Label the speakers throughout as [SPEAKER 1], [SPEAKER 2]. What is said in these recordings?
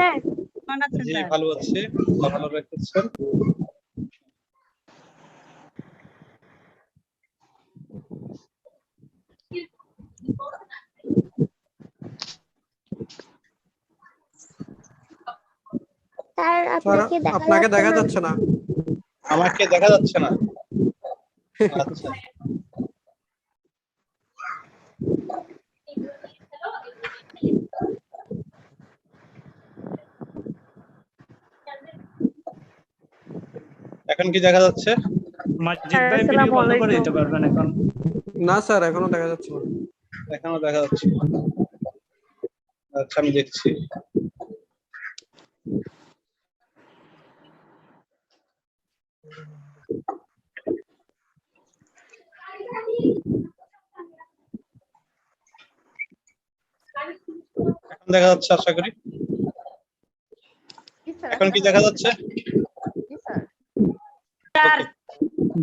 [SPEAKER 1] Sir? কেমন আছেন
[SPEAKER 2] জি
[SPEAKER 1] sir?
[SPEAKER 2] ভালো আছি। ভালো রেখেছেন।
[SPEAKER 3] স্যার
[SPEAKER 4] আপনাকে দেখা যাচ্ছে না।
[SPEAKER 2] আমাকে দেখা যাচ্ছে না। আচ্ছা। এখন কি দেখা যাচ্ছে?
[SPEAKER 5] মাজিদ ভাই ভিডিও বন্ধ করে দিতে পারবেন এখন?
[SPEAKER 4] না স্যার, এখনো দেখা যাচ্ছে না।
[SPEAKER 2] এখনো দেখা যাচ্ছে না। আচ্ছা আমি দেখছি। এখন দেখা যাচ্ছে আশা করি। এখন কি দেখা যাচ্ছে?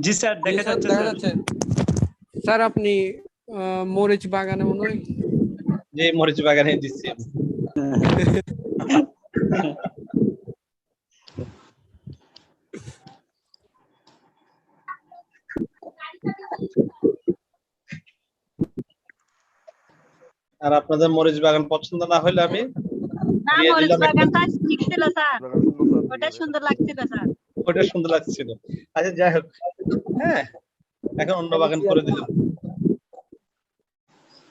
[SPEAKER 5] জি স্যার দেখা যাচ্ছে
[SPEAKER 4] দেখা
[SPEAKER 5] স্যার।
[SPEAKER 4] যাচ্ছে। স্যার আপনি মরিচ বাগানে মনে হয়?
[SPEAKER 2] যে মরিচ বাগানে দিচ্ছি। আর আপনাদের মরিচ বাগান পছন্দ না হলে আমি
[SPEAKER 1] না, মরিচ বাগানটা ঠিক ছিল স্যার, ওটা সুন্দর লাগছিল স্যার।
[SPEAKER 2] ওটা সুন্দর লাগছিল। আচ্ছা যাই হোক, হ্যাঁ এখন অন্য বাগান করে দিলাম।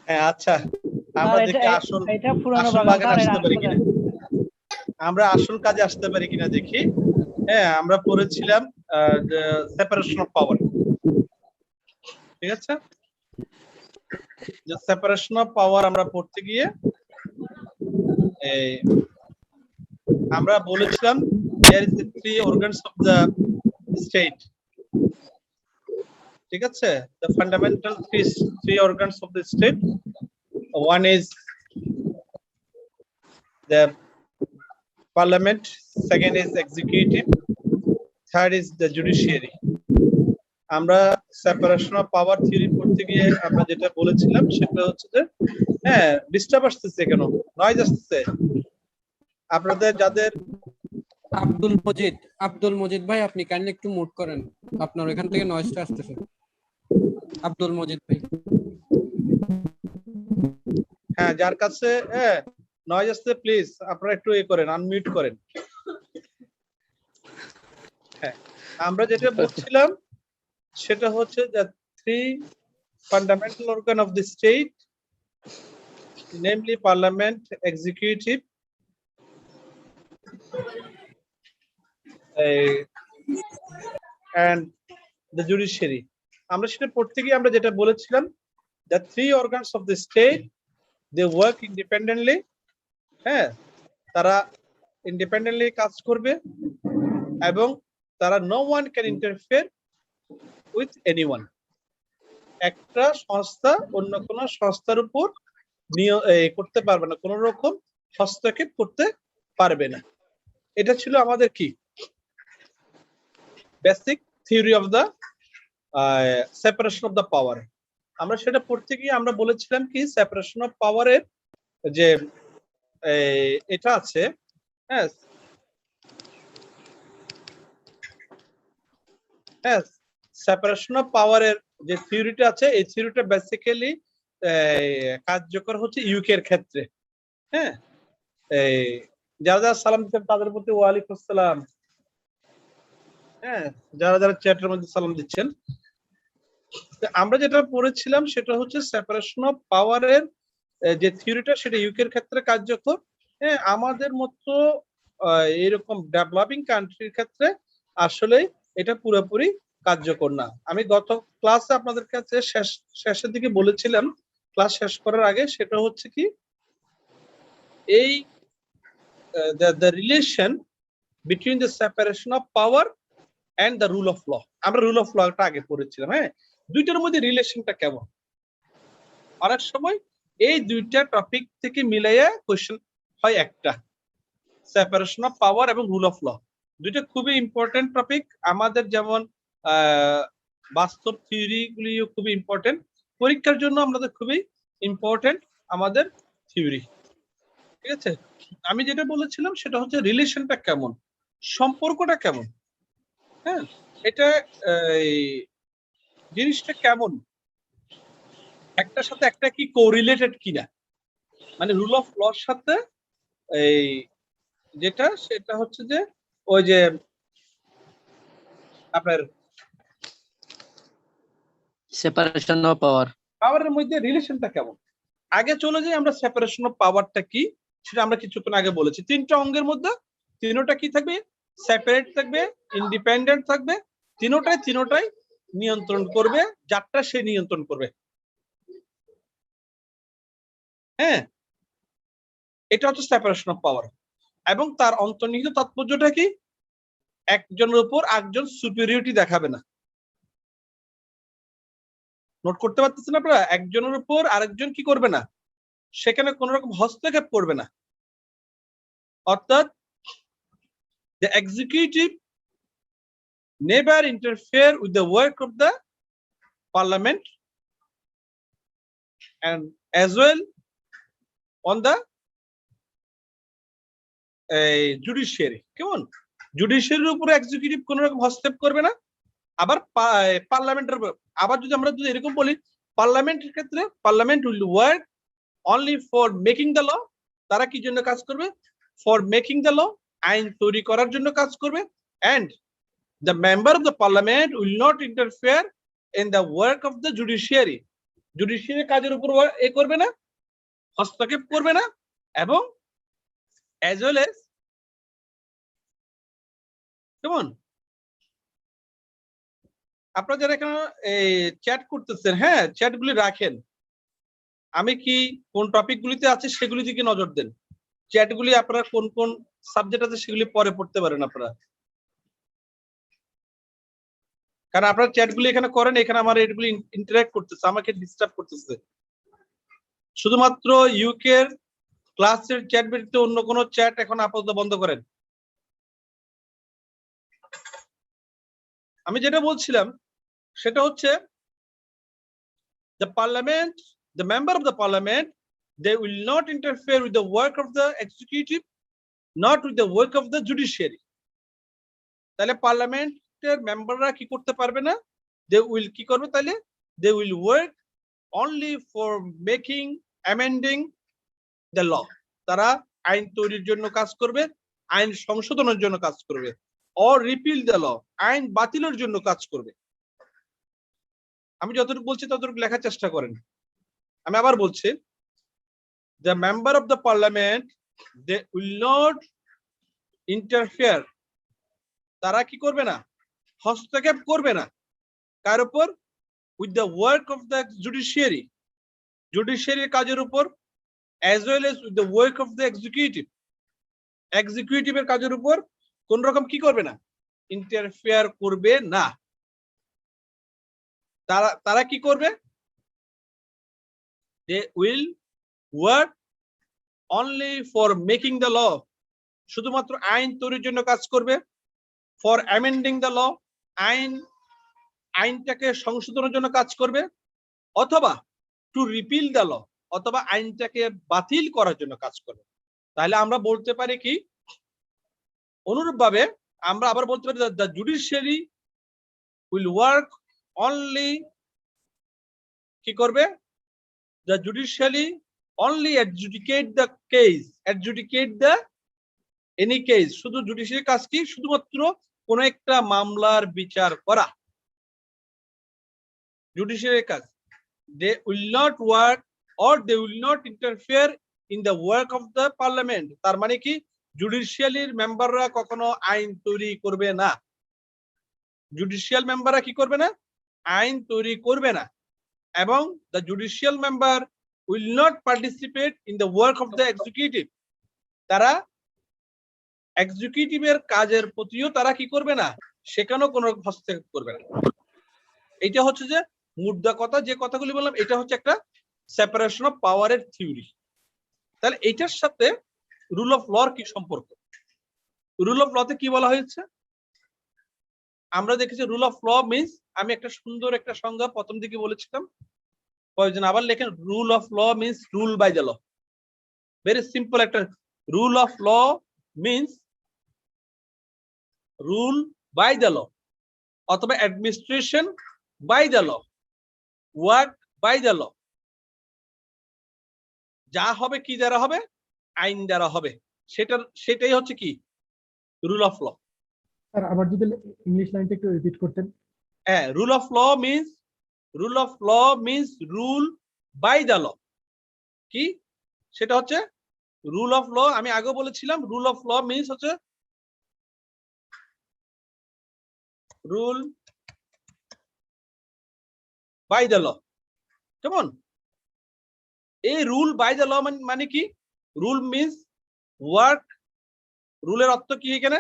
[SPEAKER 2] হ্যাঁ আচ্ছা, আমরা দেখি আসল বাগানে আসতে পারি কিনা, আমরা আসল কাজে আসতে পারি কিনা দেখি। হ্যাঁ আমরা পড়েছিলাম সেপারেশন অফ পাওয়ার, ঠিক আছে? যে সেপারেশন অফ পাওয়ার আমরা পড়তে গিয়ে আমরা বলেছিলাম there is the three organs of the state, ঠিক আছে? The fundamental three organs of the state. One is the parliament, second is executive, third is the judiciary. আমরা সেপারেশন অফ পাওয়ার থিওরি পড়তে গিয়ে আমরা যেটা বলেছিলাম সেটা হচ্ছে যে হ্যাঁ ডিস্টার্ব আসতেছে, কেন নয়েজ আসতেছে আপনাদের যাদের?
[SPEAKER 4] আব্দুল মজিদ ভাই আপনি কাইন্ডলি একটু মুট করেন, আপনার এখান থেকে নয়েজটা আসতেছে। আব্দুল মজিদ ভাই,
[SPEAKER 2] হ্যাঁ যার কাছে নয়েজ আসছে প্লিজ আপনারা একটু করেন, আনমিউট করেন। হ্যাঁ আমরা যেটা বলছিলাম সেটা হচ্ছে যে three fundamental organ of the state, namely parliament, executive, and the judiciary. আমরা সেটা পড়তে গিয়ে আমরা যেটা বলেছিলাম the three organs of the state, they work independently. হ্যাঁ তারা ইন্ডিপেন্ডেন্টলি কাজ করবে এবং তারা no one can interfere with anyone. একটা সংস্থা অন্য কোনো সংস্থার উপর করতে পারবে না, কোন রকম হস্তক্ষেপ করতে পারবে না। এটা ছিল আমাদের কি basic theory of the separation of the power. আমরা সেটা পড়তে গিয়ে আমরা বলেছিলাম কি সেপারেশন অফ পাওয়ারের যে এটা আছে, হ্যাঁ হ্যাঁ সেপারেশন অফ পাওয়ারের যে থিওরিটা আছে এই থিওরিটা বেসিক্যালি কার্যকর হচ্ছে ইউকে এর ক্ষেত্রে। হ্যাঁ যারা যারা সালাম দিচ্ছেন তাদের প্রতি ওয়ালাইকুম আসসালাম। হ্যাঁ যারা যারা চ্যাটের মধ্যে সালাম দিচ্ছেন, আমরা যেটা পড়েছিলাম সেটা হচ্ছে সেপারেশন অফ পাওয়ারের যে থিওরিটা সেটা ইউকে এর ক্ষেত্রে কার্যকর। হ্যাঁ আমাদের মতো এরকম ডেভেলপিং কান্ট্রির ক্ষেত্রে আসলে এটা পুরোপুরি কার্যকর না। আমি গত ক্লাসে আপনাদের কাছে শেষের দিকে বলেছিলাম, ক্লাস শেষ করার আগে, সেটা হচ্ছে কি এই the relation between the separation of power and the rule of law. আমরা রুল অফ লটা আগে পড়েছিলাম। হ্যাঁ দুইটার মধ্যে রিলেশনটা কেমন, অনেক সময় এই দুইটা টপিক থেকে মিলাইয়া কোশ্চেন হয় একটা, সেপারেশন অফ পাওয়ার এবং রুল অফ ল। দুইটা খুবই ইম্পর্টেন্ট টপিক আমাদের, যেমন বাস্তব থিওরি গুলিও খুবই ইম্পর্টেন্ট, পরীক্ষার জন্য আমাদের খুবই ইম্পর্টেন্ট আমাদের থিওরি। ঠিক আছে, আমি যেটা বলেছিলাম সেটা হচ্ছে রিলেশনটা কেমন, সম্পর্কটা কেমন। হ্যাঁ, এটা এই জিনিসটা কেমন, একটার সাথে একটা কি কোরিলেটেড কিনা, মানে রুল অফ লর সাথে এই যেটা সেটা হচ্ছে যে ওই যে আপনার
[SPEAKER 6] সেপারেশন অফ পাওয়ার।
[SPEAKER 2] পাওয়ারের মধ্যে রিলেশনটা কেমন। আগে চলে যাই আমরা সেপারেশন অফ পাওয়ারটা কি সেটা আমরা কিছুক্ষণ আগে বলেছি। তিনটা অঙ্গের মধ্যে তিনোটা কি থাকবে, সেপারেট থাকবে, ইন্ডিপেন্ডেন্ট থাকবে, তিনোটাই নিয়ন্ত্রণ করবে, যারটা সে নিয়ন্ত্রণ করবে। হ্যাঁ, এটা হচ্ছে সেপারেশন অফ পাওয়ার। এবং তার অন্তর্নিহিত তাৎপর্যটা কি, একজনের উপর একজন সুপিরিয়রিটি দেখাবে না। নোট করতে পারতেছেন আপনারা, একজনের উপর আরেকজন কি করবে না, সেখানে কোন রকম হস্তক্ষেপ করবে না। অর্থাৎ the executive never interfere with the work of the parliament and as well on the judiciary। কেমন, জুডিশিয়ারির উপরে এক্সিকিউটিভ কোন রকম হস্তক্ষেপ করবে না। আবার পার্লামেন্টের, আবার যদি আমরা যদি এরকম বলি, পার্লামেন্টের ক্ষেত্রে parliament will work only for making the law. তারা কি জন্য কাজ করবে, ফর মেকিং দ্য ল, আইন তৈরি করার জন্য কাজ করবে। and the member of the parliament will not interfere in the work of the judiciary। Judiciary কাজের উপর এ করবে না, হস্তক্ষেপ করবে না। এবং as well as কেমন, আপনারা যারা এখানে চ্যাট করতেছেন, হ্যাঁ চ্যাটগুলি রাখেন। আমি কি কোন টপিকগুলিতে আছে সেগুলি দিকে নজর দেন। চ্যাটগুলি আপনারা কোন কোন সাবজেক্ট আছে সেগুলি পরে পড়তে পারেন আপনারা, কারণ আপনারা চ্যাটগুলি এখানে করেন, এখানে আমার এগুলি ইন্টারঅ্যাক্ট করতেছে, আমাকে ডিস্টার্ব করতেছে। শুধুমাত্র ইউকের ক্লাসের চ্যাট ব্যতীত অন্য কোনো চ্যাট এখন আপাতত বন্ধ করেন। আমি যেটা বলছিলাম সেটা হচ্ছে the parliament, the member of the parliament, they will not interfere with the work of the executive, not with the work of the judiciary। তাহলে পার্লামেন্টের মেম্বাররা কি করতে পারবে না, they will কি করবে, তাহলে they will work only for making, amending the law। তারা আইন তৈরির জন্য কাজ করবে, আইন সংশোধনের জন্য কাজ করবে, or repeal the law, আইন বাতিলের জন্য কাজ করবে। আমি যতটুকু বলছি ততটুকু লেখার চেষ্টা করেন। আমি আবার বলছি, the member of the parliament, they will not interfere, তারা কি করবে না, হস্তক্ষেপ করবে না। কার উপর, with the work of the judiciary, জুডিশিয়ারির কাজের উপর, as well as with the work of the executive, এক্সিকিউটিভের কাজের উপর কোন রকম কি করবে না, ইন্টারফেয়ার করবে না। তারা কি করবে, they will work only for making the law, শুধুমাত্র আইন তৈরির জন্য কাজ করবে, for amending the law, আইনটাকে সংশোধনের জন্য কাজ করবে, অথবা to repeal the law, অথবা আইনটাকে বাতিল করার জন্য কাজ করবে। তাহলে আমরা বলতে পারি কি, অনুরূপভাবে আমরা আবার বলতে পারি the judiciary will work only কি করবে, the judiciary only adjudicate the case, adjudicate the any case। শুধু জুডিশিয়ারি কাজ কি, শুধুমাত্র কোন একটা মামলার বিচার করা, জুডিশিয়ারি কাজ। they will not work or they will not interfere in the work of the parliament। তার মানে কি, জুডিশিয়ালির মেম্বাররা কখনো আইন তৈরি করবে না, জুডিশিয়াল মেম্বাররা কি করবে না, আইন তৈরি করবে না। এবং the judicial member will not participate in the work of the executive, তারা এক্সিকিউটিভের কাজের প্রতিও তারা কি করবে না, সেখানেও কোনো হস্তক্ষেপ করবে না। এটা হচ্ছে যে মুদ্রা কথা, যে কথাগুলি বললাম, এটা হচ্ছে একটা সেপারেশন অফ পাওয়ারের থিওরি। তাহলে এটার সাথে রুল অফ লর কি সম্পর্ক, রুল অফ লতে কি বলা হয়েছে, আমরা দেখেছি রুল অফ ল মিন্স, আমি একটা সুন্দর একটা সংজ্ঞা প্রথম দিকে বলেছিলাম, কয়েকজন আবার লেখেন, rule of law means rule by the law. Very simple একটা rule of law means rule by the law অথবা administration by the law, work by the law. যা হবে কি দ্বারা হবে? আইন দ্বারা হবে। সেটাই হচ্ছে কি রুল অফ ল।
[SPEAKER 7] স্যার আবার যদি ইংলিশ লাইনটা একটু রিপিট করতেন।
[SPEAKER 2] হ্যাঁ, rule of law means rule by the law. কি সেটা হচ্ছে রুল অফ ল। আমি আগে বলেছিলাম রুল অফ ল মিন্স হচ্ছে রুল বাই দ্য ল। কেমন? এই রুল বাই দ্য ল মানে কি? Rule means work. রুলের অর্থ কি এখানে?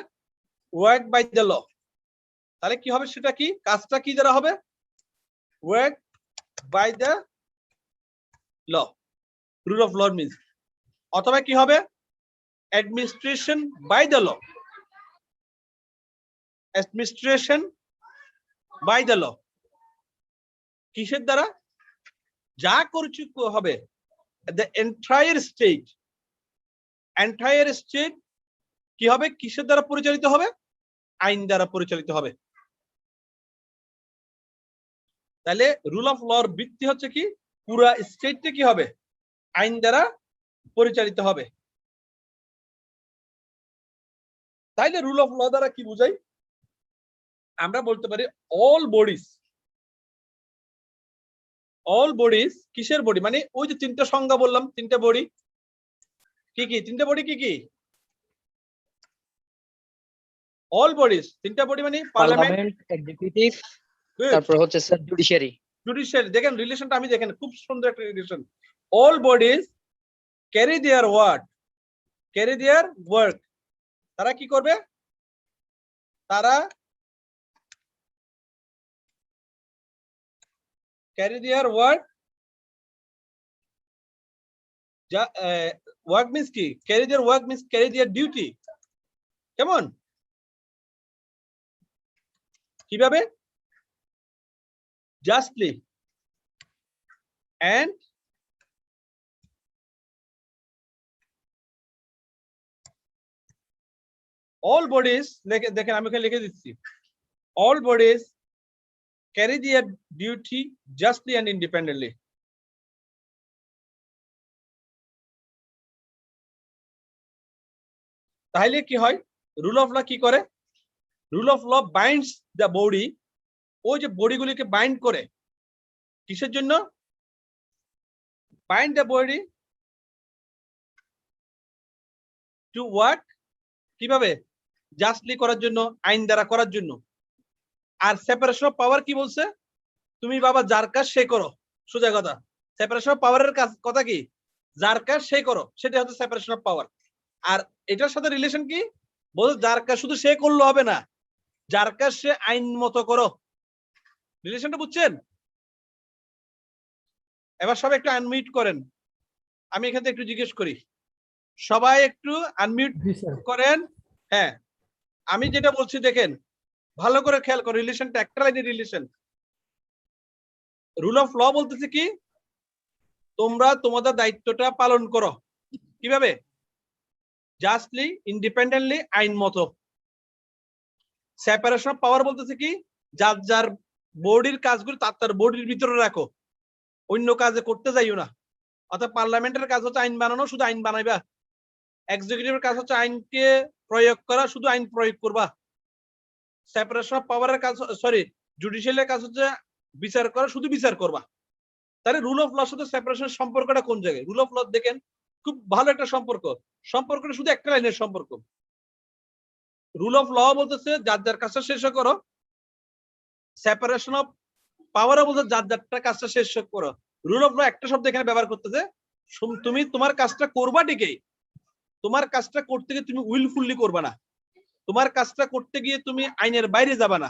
[SPEAKER 2] Work by the law. তাহলে কি হবে? সেটা কি? কাজটা কি দ্বারা হবে? Work by the law, rule of law means. অথবা কি হবে? Administration by the law, administration by the law. কিসের দ্বারা? যা করছি হবে the entire state কি হবে? কিসের দ্বারা পরিচালিত হবে? আইন দ্বারা পরিচালিত হবে। তাহলে রুল অফ লর ভিত্তি হচ্ছে কি? পুরা স্টেটটা কি হবে? আইন দ্বারা পরিচালিত হবে। তাইলে রুল অফ ল দ্বারা কি বুঝাই? আমরা বলতে পারি অল বডিজ কিসের বডি? মানে ওই যে তিনটা সংজ্ঞা বললাম, তিনটা বডি কি কি? তিনটা বডি কি কি? অল বডিজ, তিনটা বডি মানে
[SPEAKER 6] পার্লামেন্ট, এক্সিকিউটিভ, তারপর হচ্ছে স্যার জুডিশিয়ারি।
[SPEAKER 2] জুডিশিয়ারি। দেখেন রিলেশনটা, আমি দেখেন খুব সুন্দর একটা relation. All bodies carry their work. তারা কি করবে? তারা carry their work. Work means কি? Carry their work means carry their duty. কেমন? কিভাবে? জাস্টলি and all bodies, দেখেন আমি এখানে লিখে দিচ্ছি, all bodies carry their duty justly and independently. তাহলে কি হয়? রুল অফ ল কি করে? Rule of law binds the body. ওই যে বডিগুলিকে বাইন্ড করে কিসের জন্য? Bind the body to work. কিভাবে? জাস্টলি করার জন্য, আইন দ্বারা করার জন্য। আর সেপারেশন অফ পাওয়ার কি বলছে? তুমি বাবা যার কাজ সে করো। সোজা কথা, সেপারেশন অফ পাওয়ারের কাজ কথা কি? যার কাজ সে করো, সেটা হচ্ছে সেপারেশন অফ পাওয়ার। আর এটার সাথে রিলেশন কি? বল যার কাজ শুধু সে করলে হবে না, যার কাজ সে আইন মতো করো। রিলেশনটা বুঝছেন? এবার সবাই একটু আনমিউট করেন। আমি এখান থেকে একটু জিজ্ঞেস করি, সবাই একটু আনমিউট করেন। হ্যাঁ, আমি যেটা বলছি দেখেন ভালো করে খেয়াল করো। রিলেশনটা একটা লাইনের রিলেশন। রুল অফ ল বলতেছে কি? তোমরা তোমাদের দায়িত্বটা পালন করো। কিভাবে? জাস্টলি, ইন্ডিপেন্ডেন্টলি, আইন মতো। সেপারেশন অফ পাওয়ার বলতেছে কি? যার যার বডির কাজগুলো তার বডির ভিতরে রাখো, অন্য কাজে করতে যাইও না। অর্থাৎ পার্লামেন্টের কাজ হচ্ছে আইন বানানো, শুধু আইন বানাইবা। এক্সিকিউটিভের কাজ হচ্ছে আইনকে প্রয়োগ করা, শুধু আইন প্রয়োগ করবা। সেপারেশন অফ পাওয়ারের কাজ, সরি, জুডিশিয়ালের কাজ হচ্ছে বিচার করা, শুধু বিচার করবা। তাহলে রুল অফ লর সাথে সেপারেশনের সম্পর্কটা কোন জায়গায়? রুল অফ ল দেখেন খুব ভালো একটা সম্পর্কটা শুধু একটা লাইনের সম্পর্ক। রুল অফ ল বলতেছে যার যার কাজটা শেষ করো। সেপারেশন অফ পাওয়ার বলতে যার যারটা কাজটা শেষ করো। রুল অফ ল একটা শব্দ এখানে ব্যবহার করতেছে, তুমি তোমার কাজটা করবা ঠিকই, তোমার কাজটা করতে গিয়ে তুমি উইলফুললি করবা না, তোমার কাজটা করতে গিয়ে তুমি আইনের বাইরে যাবা না,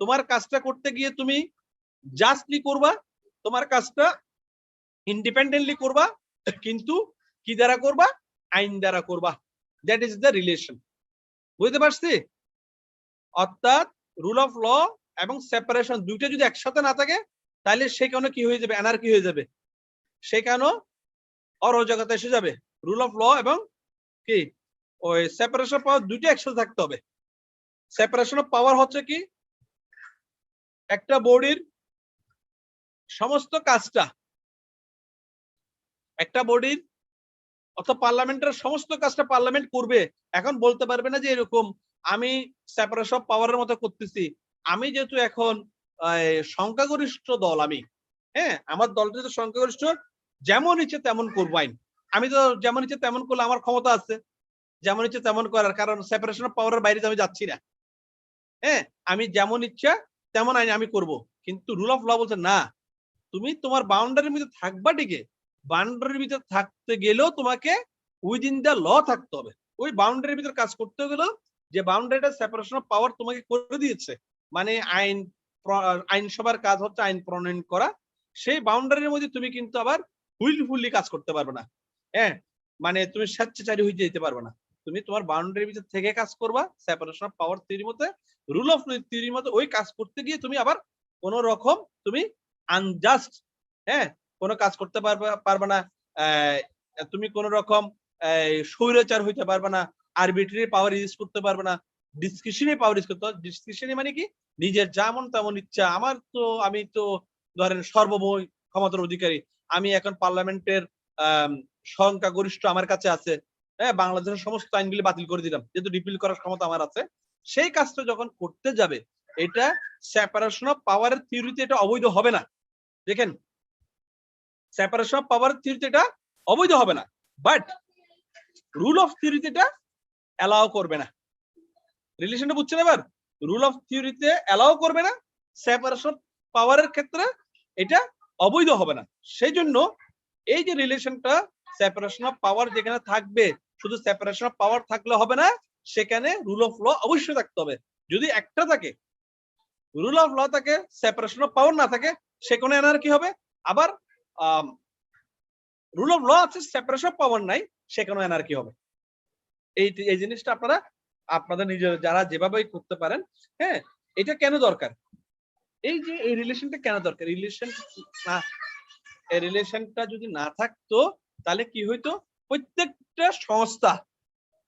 [SPEAKER 2] তোমার কাজটা করতে গিয়ে তুমি জাস্টলি করবা, তোমার কাজটা ইন্ডিপেন্ডেন্টলি করবা, কিন্তু কি দ্বারা করবা? আইন দ্বারা করবা। That is the relation. বুঝতে পারছি? অর্থাৎ রুল অফ ল এবং সেপারেশন দুইটা যদি একসাথে না থাকে তাহলে সেখানে কি হয়ে যাবে? অ্যানার্কি হয়ে যাবে, সেখানে অরাজকতা এসে যাবে। রুল অফ ল এবং কি ওই সেপারেশন অফ পাওয়ার দুইটা একসাথে থাকতে হবে। সেপারেশন অফ পাওয়ার হচ্ছে কি একটা বডির সমস্ত কাজটা, একটা বডির অর্থাৎ পার্লামেন্টের সমস্ত কাজটা পার্লামেন্ট করবে। এখন বলতে পারবে না যে এরকম আমি সেপারেশন অফ পাওয়ারের মতো করতেছি। আমি যেহেতু এখন সংখ্যাগরিষ্ঠ দল, আমি হ্যাঁ আমার দলটা যেহেতু সংখ্যাগরিষ্ঠ, যেমন ইচ্ছে তেমন করবো আইন। আমি তো যেমন ইচ্ছে তেমন করলে আমার ক্ষমতা আছে যেমন ইচ্ছে তেমন করার, কারণ সেপারেশন অফ পাওয়ারের বাইরে আমি যাচ্ছি না। হ্যাঁ আমি যেমন ইচ্ছা তেমন আইন আমি করব। কিন্তু রুল অফ ল বলছে না, তুমি তোমার বাউন্ডারির ভিতরে থাকবা ঠিকই, বাউন্ডারির ভিতরে থাকতে গেলেও তোমাকে উইদিন দ্য ল থাকতে হবে। ওই বাউন্ডারির ভিতরে কাজ করতে গেলেও যে বাউন্ডারিটা সেপারেশন অফ পাওয়ার তোমাকে করে দিয়েছে, মানে আইনসভার কাজ হচ্ছে আইন প্রণয়ন করা, সেই বাউন্ডারির মধ্যে তুমি কিন্তু আবার ফুললি কাজ করতে পারবে না। হ্যাঁ মানে তুমি স্বেচ্ছাচারী হয়ে যেতে পারবে না, তুমি তোমার বাউন্ডারির ভিতর থেকে কাজ করবা সেপারেশন অফ পাওয়ার থিওরির মতে, রুল অফ থিওরির মতে। ওই কাজ করতে গিয়ে তুমি আবার কোন রকম তুমি আনজাস্ট কোনো কাজ করতে পারবে না, তুমি কোন রকম স্বৈরাচার হইতে পারবে না, আরবিট্রারি পাওয়ার ইউজ করতে পারবে না, ডিসক্রিশনারি পাওয়ার ইউজ করতে হবে। ডিসক্রিশনারি মানে কি নিজের যেমন তেমন ইচ্ছা, আমি তো ধরেন সর্বময় ক্ষমতার অধিকারী, আমি এখন পার্লামেন্টের সংখ্যাগরিষ্ঠ আমার কাছে আছে, হ্যাঁ বাংলাদেশের সমস্ত আইনগুলি বাতিল করে দিলাম, যেহেতু রিপিল করার ক্ষমতা আমার আছে। সেই কাজটা যখন করতে যাবে এটা সেপারেশন অফ পাওয়ারের থিওরিতে এটা অবৈধ হবে না। দেখেন সেপারেশন অফ পাওয়ার থিওরিতে এটা অবৈধ হবে না, বাট রুল অফ থিওরিতে এটা অ্যালাউ করবে না। রিলেশনটা বুঝছেন এবার? রুল অফ থিওরিতে অ্যালাউ করবে না, সেপারেশন অফ পাওয়ারের ক্ষেত্রে এটা অবৈধ হবে না। সেই জন্য এই যে রিলেশনটা সেপারেশন অফ পাওয়ার যেখানে থাকবে, শুধু সেপারেশন অফ পাওয়ার থাকলে হবে না, সেখানে রুল অফ ল অবশ্যই থাকতে হবে। যদি একটা থাকে রুল অফ ল থাকে, সেপারেশন অফ পাওয়ার না থাকে, সেখানে এনার্কি হবে। আবার রুল অফ ল আছে, সেপারেশন অফ পাওয়ার নাই, সেখানে এনার্কি হবে। এই জিনিসটা আপনারা আপনাদের নিজের যারা যেভাবে করতে পারেন। হ্যাঁ এটা কেন দরকার, এই যে এই রিলেশনটা কেন দরকার, রিলেশনটা যদি না থাকতো তাহলে কি হইতো, প্রত্যেকটা সংস্থা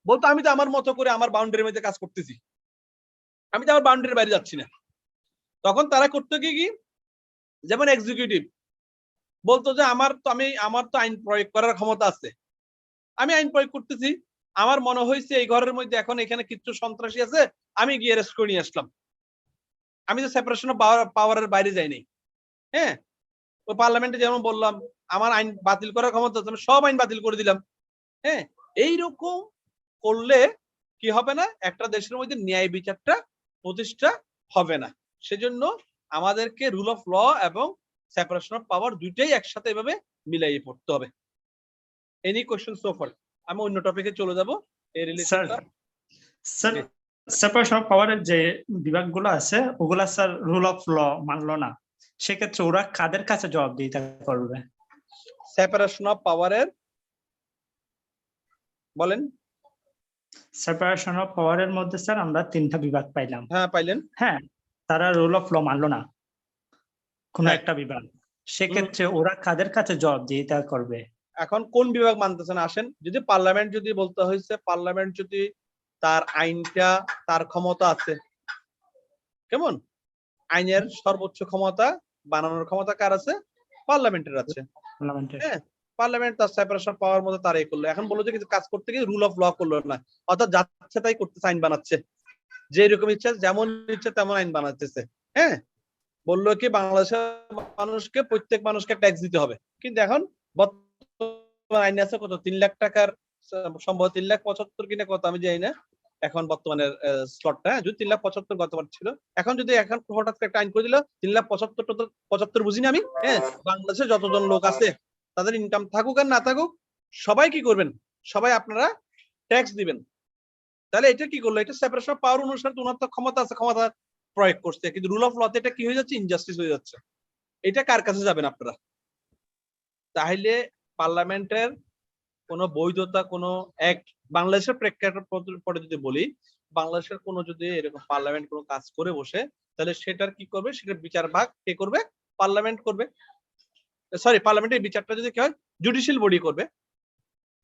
[SPEAKER 2] বলতো আমি তো আমার মতো করে আমার বাউন্ডারির মধ্যে কাজ করতেছি, আমি তো আমার বাউন্ডারির বাইরে যাচ্ছি না। তখন তারা করতো কি, যেমন এক্সিকিউটিভ বলতো যে আমার তো আইন প্রয়োগ করার ক্ষমতা আছে, আমি আইন প্রয়োগ করতেছি, আমার মনে হয়েছে এই ঘরের মধ্যে এখন এখানে কিছু সন্ত্রাসী আছে, আমি গিয়ে অ্যারেস্ট করে নিয়ে আসলাম, আমি তো সেপারেশন অফ পাওয়ারের বাইরে যাইনি। হ্যাঁ ওই পার্লামেন্টে যেমন বললাম আমার আইন বাতিল করার ক্ষমতা আছে, আমি সব আইন বাতিল করে দিলাম। হ্যাঁ এইরকম করলে কি হবে না, একটা দেশের মধ্যে ন্যায় বিচারটা প্রতিষ্ঠা হবে না। সেজন্য আমাদেরকে রুল অফ ল এবং সেপারেশন অফ পাওয়ার দুইটাই একসাথে এভাবে মিলাইয়ে পড়তে হবে। Any question so far? আমি অন্য টপিকে চলে যাব। এই রিলেশনটা
[SPEAKER 5] স্যার সেপারেশন অফ পাওয়ারের যে বিভাগগুলো আছে ওগুলা স্যার রুল অফ ল মানলো না, সেক্ষেত্রে ওরা কাদের কাছে জবাবদিহিতা করবে?
[SPEAKER 2] সেপারেশন অফ পাওয়ারের বলেন।
[SPEAKER 5] সেপারেশন অফ পাওয়ারের মধ্যে স্যার আমরা 3টা বিভাগ পাইলাম।
[SPEAKER 2] হ্যাঁ পাইলেন।
[SPEAKER 5] হ্যাঁ তারা রুল অফ ল মানলো না কোন একটা বিভাগ, সেক্ষেত্রে ওরা কাদের কাছে জবাবদিহিতা করবে?
[SPEAKER 2] এখন কোন বিভাগ মানতেছেন আসেন, যদি পার্লামেন্ট যদি বলতে হয়েছে, পার্লামেন্ট যদি তার আইনটা তার ক্ষমতা আছে, কেমন আইনের সর্বোচ্চ ক্ষমতা বানানোর ক্ষমতা কার আছে? পার্লামেন্টের আছে। হ্যাঁ পার্লামেন্ট তার সেপারেশন পাওয়ার মতো তারাই করলো। এখন বললো যে কিছু কাজ করতে গিয়ে রুল অফ ল করলো না, অর্থাৎ যাচ্ছে তাই করতেছে, আইন বানাচ্ছে, যে এরকম ইচ্ছা যেমন ইচ্ছা তেমন আইন বানাচ্ছে। হ্যাঁ বললো কি বাংলাদেশের মানুষকে প্রত্যেক মানুষকে ট্যাক্স দিতে হবে, কিন্তু এখন বর্তমান আইন আছে কত 3 লাখ টাকার, সম্ভবত 3,75,000 কিনা কত আমি জানি না এখন বর্তমানের স্লটটা, যদি 3,75,000 গতবার ছিল, এখন যদি এখন হঠাৎ একটা আইন করে দিল 3,75,000 বুঝিনি আমি। হ্যাঁ বাংলাদেশে যতজন লোক আছে তাদের ইনকাম থাকুক আর না থাকুক সবাই কি করবেন, সবাই আপনারা ট্যাক্স দিবেন। তাহলে এটা কি করলো, এটা সেপারেশন অফ পাওয়ার অনুসারে ওনার তো ক্ষমতা আছে, ক্ষমতা প্রয়োগ করছে, কিন্তু রুল অফ লতে এটা কি হয়ে যাচ্ছে, ইনজাস্টিস হয়ে যাচ্ছে। এটা কার কাছে যাবেন আপনারা? তাহলে পার্লামেন্টের কোন বৈধতা, কোন অ্যাক্ট বাংলাদেশের প্রেক্ষাপট পরে যদি বলি, বাংলাদেশের কোন যদি এরকম পার্লামেন্ট কোনো কাজ করে বসে, তাহলে সেটার কি করবে, সেটার বিচার ভাগ কে করবে? পার্লামেন্ট করবে। সরি পার্লামেন্টের বিচারটা যদি কি হয় জুডিশিয়াল বডি করবে,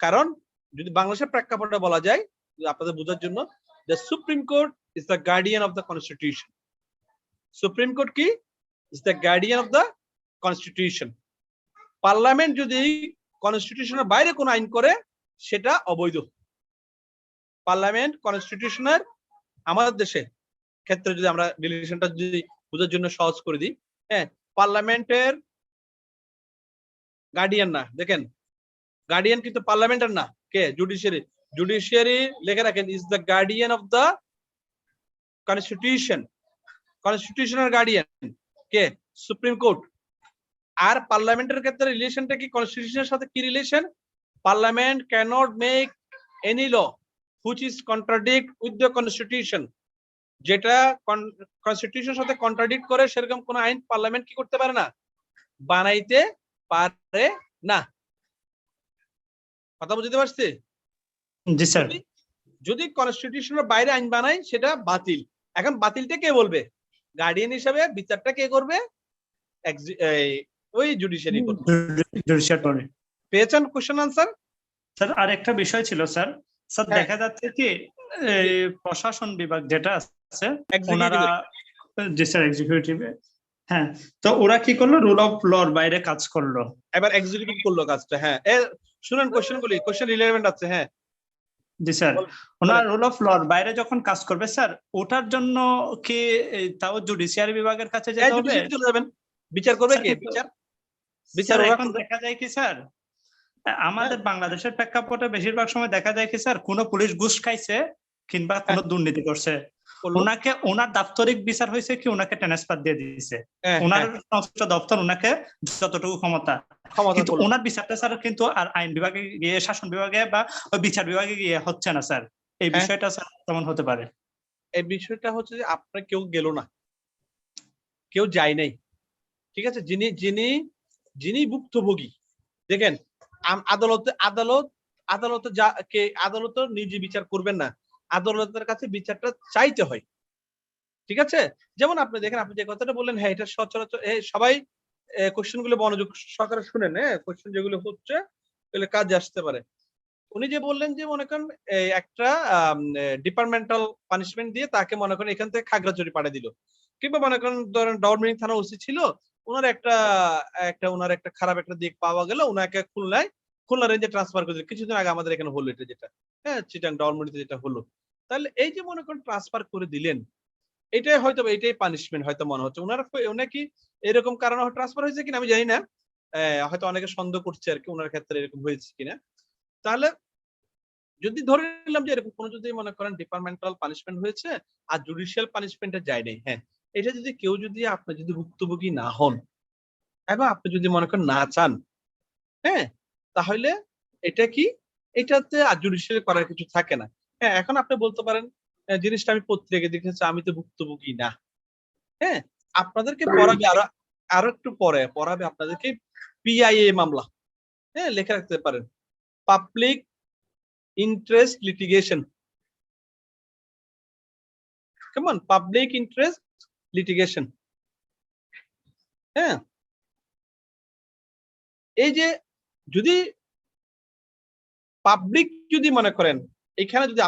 [SPEAKER 2] কারণ যদি বাংলাদেশের প্রেক্ষাপটে বলা যায় আপনাদের বোঝার জন্য, the Supreme Court is the guardian of the constitution. Supreme Court কি? Is the guardian of the constitution. Parliament যদি কনস্টিটিউশনের বাইরে কোনো আইন করে সেটা অবৈধ। পার্লামেন্ট কনস্টিটিউশনের আমাদের দেশে ক্ষেত্রে যদি আমরা রিলেশনটা যদি বোঝার জন্য সহজ করে দিই, হ্যাঁ, পার্লামেন্টের গার্ডিয়ান না, দেখেন গার্ডিয়ান কিন্তু পার্লামেন্টের না, কে? জুডিশিয়ারি। জুডিশিয়ারি লেখা রাখেন is the guardian of the constitution. কনস্টিটিউশনের গার্ডিয়ান কে? Supreme Court. আর পার্লামেন্টের ক্ষেত্রে রিলেশনটা কি কনস্টিটিউশনের সাথে কি relation? Parliament cannot make any law which is contradict with the constitution. যেটা কনস্টিটিউশনের সাথে কন্ট্রাডিক্ট করে সেরকম কোন আইন পার্লামেন্ট কি করতে পারে না? বানাইতে পারে না। কথা বুঝতে পারছি?
[SPEAKER 5] জি স্যার।
[SPEAKER 2] যদি কনস্টিটিউশনের বাইরে আইন বানায় সেটা বাতিল। এখন বাতিলটা কে বলবে? গার্ডিয়ান হিসাবে বিচারটা কে করবে? ওই জুডিশিয়ারি করবে।
[SPEAKER 5] জুডিশিয়ারি।
[SPEAKER 2] পেয়েছেন কোশ্চেন আনসার?
[SPEAKER 5] স্যার আর একটা বিষয় ছিল স্যার, স্যার
[SPEAKER 2] হ্যাঁ।
[SPEAKER 5] দেখা যাচ্ছে কি এই প্রশাসন বিভাগ যেটা আছে ওনারা, জি স্যার এক্সিকিউটিভে, হ্যাঁ, তো ওরা কি করলো? রুল অফ লর বাইরে কাজ করলো।
[SPEAKER 2] এবার এক্সিকিউটিভ করলো কাজটা। হ্যাঁ, শুনেন কোশ্চেন গুলি, কোশ্চেন রিলেভেন্ট আছে। হ্যাঁ
[SPEAKER 5] জি স্যার, ওনার রুল অফ লর বাইরে যখন কাজ করবে স্যার, ওটার জন্য কি তাও জুডিশিয়ারি বিভাগের কাছে যেতে হবে?
[SPEAKER 2] চলে যাবেন। বিচার করবে কে? বিচার
[SPEAKER 5] বিচার এখন দেখা যায় কি স্যার, আমাদের বাংলাদেশের প্রেক্ষাপটে বেশিরভাগ সময় দেখা যায় কি স্যার, কোন পুলিশ ঘুষ খাইছে কিংবা কোন দুর্নীতি করছে, ওনাকে ওনার দাপ্তরিক বিচার হয়েছে কি ওনাকে ট্রান্সফার দিয়ে দিয়েছে, ওনার সংশ্লিষ্ট দপ্তর ওনাকে যতটুকু ক্ষমতা, কিন্তু ওনার বিচারটা স্যার কিন্তু আর আইন বিভাগে গিয়ে, শাসন বিভাগে বা ওই বিচার বিভাগে গিয়ে হচ্ছে না স্যার। এই বিষয়টা স্যার কেমন হতে পারে?
[SPEAKER 2] এই বিষয়টা হচ্ছে যে আপনার কেউ গেল না, কেউ যায় নাই, ঠিক আছে? যিনি যিনি যিনি ভুক্তভোগী, দেখেন আদালতে আদালত নিজে বিচার করবেন না, আদালতের কাছে বিচারটা চাইতে হয়, ঠিক আছে? যেমন আপনি দেখেন, আপনি যে কথাটা বললেন, হ্যাঁ এটা সচরাচর সবাই কোশ্চেন গুলো মনোযোগ সহকারে শুনেন, হ্যাঁ কোশ্চেন যেগুলো হচ্ছে এগুলো কাজে আসতে পারে। উনি যে বললেন যে মনে করেন একটা ডিপার্টমেন্টাল পানিশমেন্ট দিয়ে তাকে মনে করেন এখান থেকে খাগড়াছড়ি পাঠিয়ে দিল, কিংবা মনে করেন ধরেন ডাউনমিনিং থানা ওসি ছিল, ওনার একটা খারাপ একটা দিক পাওয়া গেল, ওনাকে খুলনা রেঞ্জে ট্রান্সফার করে দিল। কিছুদিন আগে আমাদের এখানে হলো এটা, যেটা হ্যাঁ চিটাং ডাউনমিনিতে যেটা হলো। তাহলে এই যে মনে করেন ট্রান্সফার করে দিলেন, এটাই হয়তো এটাই পানিশমেন্ট হয়তো মনে হচ্ছে ওনার কি এরকম কারণে ট্রান্সফার হয়েছে কিনা আমি জানি না, হয়তো অনেকে সন্দেহ করছে আর কি ওনার ক্ষেত্রে এরকম হয়েছে কিনা। তাহলে যদি ধরে নিলাম যে এরকম কোন যদি মনে করেন ডিপার্টমেন্টাল পানিশমেন্ট হয়েছে আর জুডিশিয়াল পানিশমেন্টে যায় নাই, হ্যাঁ এটা যদি কেউ যদি আপনি যদি ভুক্তভোগী না হন এবং আপনি যদি মনে করেন না চান, হ্যাঁ তাহলে এটা কি, এটাতে আর জুডিশিয়াল করার কিছু থাকে না। হ্যাঁ এখন আপনি বলতে পারেন জিনিসটা আমি পত্রিকায় দেখেছি, আমি তো ভুক্তভোগী না, হ্যাঁ আপনাদেরকে পড়াবে আরো একটু পরে পড়াবে আপনাদেরকে পিআইএ মামলা, হ্যাঁ লেখা রাখতে পারেন, পাবলিক ইন্টারেস্ট লিটিগেশন। কেমন? Public interest litigation. হ্যাঁ এই যে যদি পাবলিক যদি মনে করেন এখানে যদি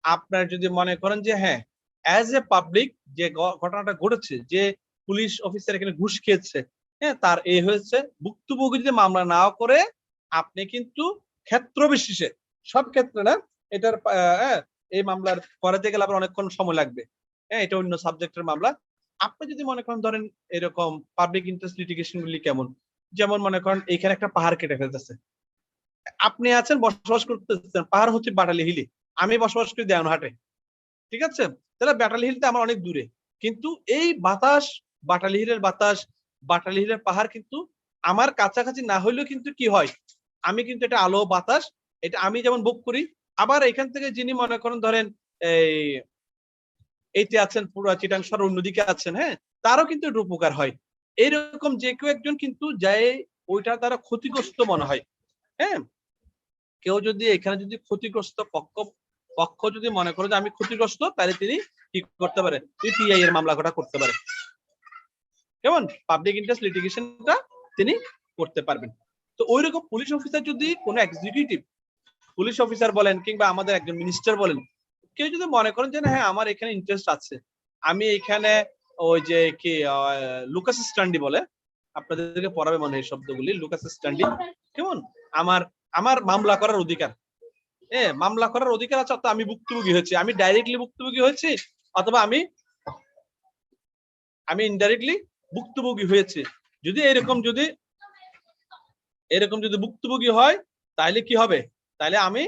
[SPEAKER 2] আপনার যদি মনে করেন যে হ্যাঁ অ্যাজ এ পাবলিক যে ঘটনাটা ঘটেছে, যে পুলিশ অফিসার এখানে ঘুষ খেয়েছে, হ্যাঁ তার এই হয়েছে, ভুক্তভোগী যদি মামলা না করে আপনি কিন্তু ক্ষেত্র বিশেষে, সব ক্ষেত্রে না, এটার এই মামলার করাতে গেলে আবার অনেকক্ষণ সময় লাগবে, হ্যাঁ এটা অন্য সাবজেক্টের মামলা। আপনি যদি মনে করেন ধরেন এরকম পাবলিক ইন্টারেস্ট লিটিগেশন গুলি কেমন, যেমন মনে করেন এখানে একটা পাহাড় কেটে ফেলতেছে, আপনি আছেন বসবাস করতেছেন, পাহাড় হচ্ছে বাটালি হিলি, আমি বসবাস করি দেওয়ানহাটে, ঠিক আছে? তাহলে বাটালি হিলটা আমার অনেক দূরে, কিন্তু এই বাতাস, বাটালি হিলের পাহাড় কিন্তু আমার কাছাকাছি না হইলেও কিন্তু কি হয়, আমি কিন্তু এটা আলো বাতাস এটা আমি যেমন ভোগ করি, আবার এখান থেকে যিনি মনে করেন ধরেন এইতে আছেন পুরো চিটাংশর অন্যদিকে আছেন, হ্যাঁ তারও কিন্তু একটু উপকার হয়। এইরকম যে কেউ একজন কিন্তু যায় ওইটা তারা ক্ষতিগ্রস্ত মনে হয়, হ্যাঁ কেউ যদি এখানে যদি ক্ষতিগ্রস্ত পক্ষ যদি মনে করে যে আমি ক্ষতিগ্রস্ত, তাহলে তিনি কি করতে পারে, পিআই এর মামলা করতে পারে। কেমন? পাবলিক ইন্টারেস্ট লিটিগেশনটা তিনি করতে পারবেন। তো ওই রকম পুলিশ অফিসার যদি কোনো এক্সিকিউটিভ পুলিশ অফিসার বলেন কিংবা আমাদের একজন মিনিস্টার বলেন, কেউ যদি মনে করেন যে হ্যাঁ আমার এখানে ইন্টারেস্ট আছে, আমি এখানে ওই যে কি লুকাস স্ট্যান্ডি বলে, আপনাদেরকে পড়াবে মনে হয় এই শব্দগুলি, লুকাস স্ট্যান্ডি, কেমন আমার আমার মামলা করার অধিকার, মামলা করার অধিকার আছে, অর্থাৎ আমি ভুক্তভোগী হয়েছি, আমি ডাইরেক্টলি ভুক্তভোগী হয়েছি অথবা আমি ইনডাইরেক্টলি ভুক্তভোগী হয়েছি। যদি এরকম যদি ভুক্তভোগী হয় তাহলে কি হবে, তাহলে আমি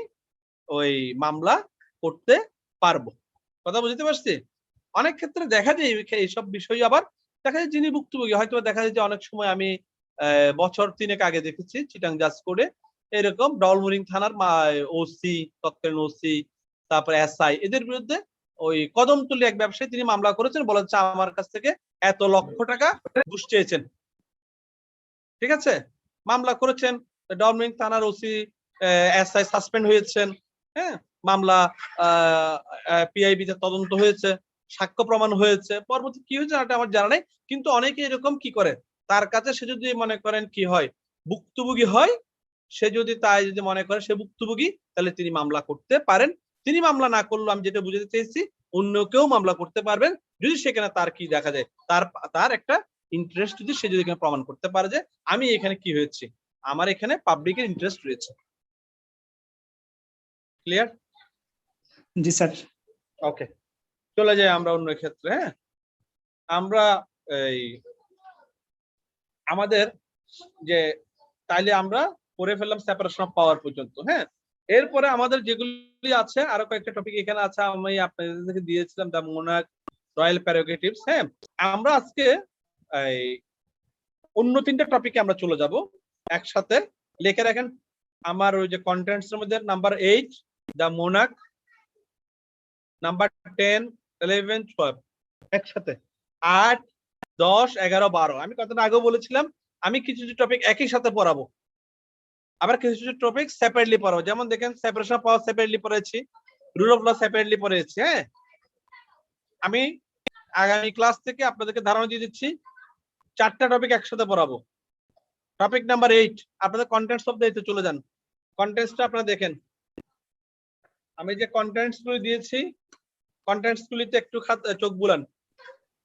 [SPEAKER 2] ওই মামলা করতে পারবো। কথা বুঝতে পারছি? অনেক ক্ষেত্রে দেখা যায় এইসব বিষয়, আবার দেখা যায় যিনি ভুক্তভোগী হয়তো দেখা যায় যে অনেক সময় আমি বছর 3 আগে দেখেছি চিটাং জাজ কোর্টে এরকম ডলমুরিং থানার ওসি, তৎকালীন ওসি, তারপরে এসআই, এদের বিরুদ্ধে ওই কদমতলী এক ব্যবসায়ী তিনি মামলা করেছেন, বলেছে আমার কাছ থেকে এত লক্ষ টাকা ঘুষ চেয়েছেন। ঠিক আছে, মামলা করেছেন, ডলমুরিং থানার ওসি এসআই সাসপেন্ড হয়েছেন, হ্যাঁ, মামলা পিআইবিতে তদন্ত হয়েছে, সাক্ষ্য প্রমাণ হয়েছে, পরবর্তী কি হয়েছে আমার জানা নেই। কিন্তু অনেকে এরকম কি করে, তার কাছে সে যদি মনে করেন কি হয় ভুক্তভোগী হয়, সে যদি তাই যদি মনে করে সে ভুক্তভোগী, তাহলে তিনি মামলা করতে পারেন। তিনি মামলা না করলেও আমি যেটা বুঝাতে চেয়েছি অন্য কেউ মামলা করতে পারবেন, যদি সেখানে তার কি দেখা যায়, তার একটা ইন্টারেস্ট যদি সে যদি এখানে প্রমাণ করতে পারে যে আমি এখানে কি হয়েছে, আমার এখানে পাবলিকের ইন্টারেস্ট রয়েছে। ক্লিয়ার?
[SPEAKER 5] জি স্যার।
[SPEAKER 2] ওকে, চলে যাই আমরা অন্য ক্ষেত্রে। হ্যাঁ, আমরা এই আমাদের যে তাইলে আমরা পড়ে ফেললাম সেপারেশন অফ পাওয়ার পর্যন্ত। হ্যাঁ, এরপরে আমাদের যেগুলি আছে আরো কয়েকটা টপিক এখানে আছে, আমি আপনাদেরকে দিয়েছিলাম দা মোনার্ক, রয়্যাল প্রেরোগেটিভস। হ্যাঁ, আমরা আজকে এই অন্য 3টা টপিকে আমরা চলে যাব একসাথে। লিখে রাখেন আমার ওই যে কন্টেন্টস এর মধ্যে নাম্বার 8 দা মোনার্ক, নাম্বার 10, 11, 12 একসাথে, 8, 10, 11, 12। আমি কথাটা আগেও বলেছিলাম আমি কিছু কিছু টপিক একই সাথে পড়াবো, আবার কিছু কিছু টপিক সেপারেটলি পড়াবো। যেমন দেখেন সেপারেশন অফ পাওয়ার সেপারেটলি পড়েছি, রুল অফ ল সেপারেটলি পড়েছি। হ্যাঁ, আমি আগামী ক্লাস থেকে আপনাদেরকে ধারণা দিয়ে দিচ্ছি 4টা টপিক একসাথে পড়াবো। টপিক নাম্বার 8, আপনাদের কন্টেন্টস অফ দ্য এতে চলে যান। কন্টেন্টসটা আপনারা দেখেন, আমি যে কন্টেন্টস গুলি দিয়েছি কন্টেন্টস গুলিতে একটু চোখ বুলান।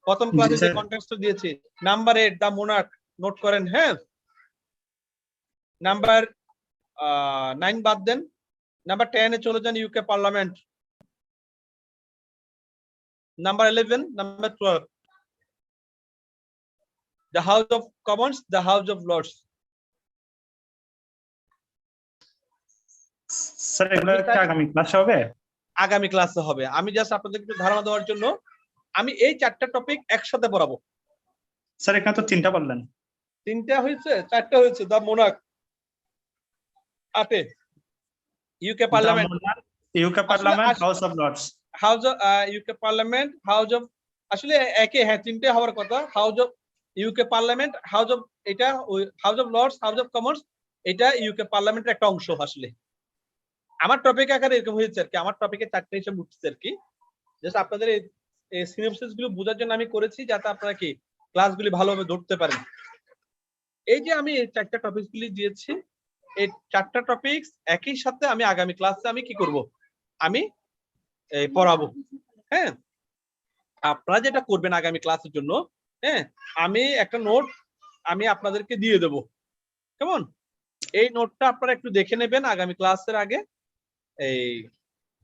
[SPEAKER 2] প্রথম ক্লাসে যে কন্টেন্টসটা দিয়েছি নাম্বার 8 দা মোনার্ক, নোট করেন। হ্যাঁ, নাম্বার 9 বাদ দেন, নাম্বার 10 এ চলে যান UK parliament, number 11, number 12 the House of Commons, the House of Lords।
[SPEAKER 5] Sir এগুলো কি আগামী ক্লাসে হবে?
[SPEAKER 2] আগামী ক্লাসে হবে। আমি জাস্ট আপনাদেরকে একটু ধারণা দেওয়ার জন্য আমি এই 4টা টপিক একসাথে পড়াবো।
[SPEAKER 5] স্যার এখানে তো 3টা বললেন।
[SPEAKER 2] 3টা হয়েছে, 4টা হয়েছে। The monarch 8 UK parliament,
[SPEAKER 5] UK parliament, house of Lords,
[SPEAKER 2] house of UK parliament, house of, আসলে একে হ্যাঁ 3টে হওয়ার কথা। House of UK parliament, house of, এটা House of Lords, house of Commons, এটা ইউকে পার্লামেন্টের একটা অংশ। আসলে আমার টপিক আকারে এরকম হয়েছে আর কি, আমার টপিকে 4টে হিসেবে উঠছে আর কি। জাস্ট আপনাদের এই সিনোপসিস গুলো বোঝার জন্য আমি করেছি, যাতে আপনারা কি ক্লাসগুলি ভালোভাবে ধরতে পারেন। এই যে আমি এই 4টা টপিক গুলি দিয়েছি, এই 4টা টপিক একই সাথে আমি আগামী ক্লাসে আমি কি করব, আমি পড়াবো। হ্যাঁ, আপনারা যেটা করবেন আগামী ক্লাসের জন্য, হ্যাঁ, আমি একটা নোট আমি আপনাদেরকে দিয়ে দেব, কেমন? এই নোটটা আপনারা একটু দেখে নেবেন আগামী ক্লাসের আগে। এই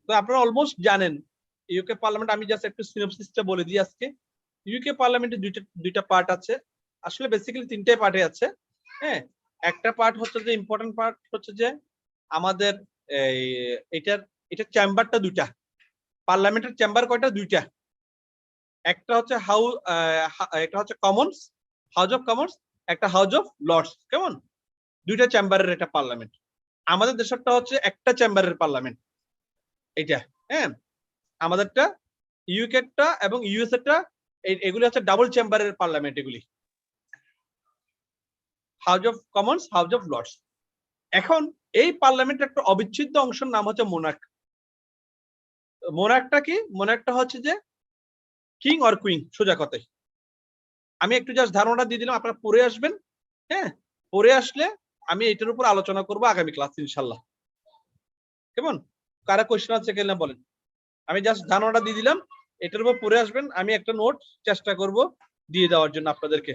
[SPEAKER 2] তো আপনারা অলমোস্ট জানেন ইউকে পার্লামেন্ট, আমি জাস্ট একটু সিনোপসিসটা বলে দিই আজকে। ইউকে পার্লামেন্টে দুইটা পার্ট আছে, আসলে বেসিক্যালি 3টে পার্টে আছে। হ্যাঁ, একটা পার্ট হচ্ছে যে ইম্পর্টেন্ট পার্ট হচ্ছে যে আমাদের এটার চেম্বারটা 2টা, পার্লামেন্টের চেম্বার কয়টা? 2টা। একটা হচ্ছে একটা হচ্ছে কমন্স, হাউস অফ কমন্স, একটা হাউস অফ লর্ডস, কেমন? 2টা চেম্বারের একটা পার্লামেন্ট। আমাদের দেশেরটা হচ্ছে একটা চেম্বারের পার্লামেন্ট এইটা। হ্যাঁ, আমাদেরটা ইউকেটা এবং ইউএস এরটা এগুলি হচ্ছে ডাবল চেম্বারের পার্লামেন্ট, এগুলি House of Commons, House of Lords. এখন এই পার্লামেন্টের একটা অবিচ্ছেদ্য অংশের নাম হচ্ছে মোনার্ক। মোনার্কটা কি? মোনার্কটা হচ্ছে যে কিং অর কুইন, সোজা কথায়। আমি একটু জাস্ট ধারণাটা দিয়ে দিলাম, আপনারা পড়ে আসবেন। হ্যাঁ, পড়ে আসলে আমি এটার উপর আলোচনা করব আগামী ক্লাস ইনশাল্লাহ। কেমন? কারা কোশ্চেন আছে কিনা বলেন। আমি জাস্ট ধারণাটা দিয়ে দিলাম, এটার উপর পড়ে আসবেন। আমি একটা নোট চেষ্টা করব দিয়ে দেওয়ার জন্য আপনাদেরকে।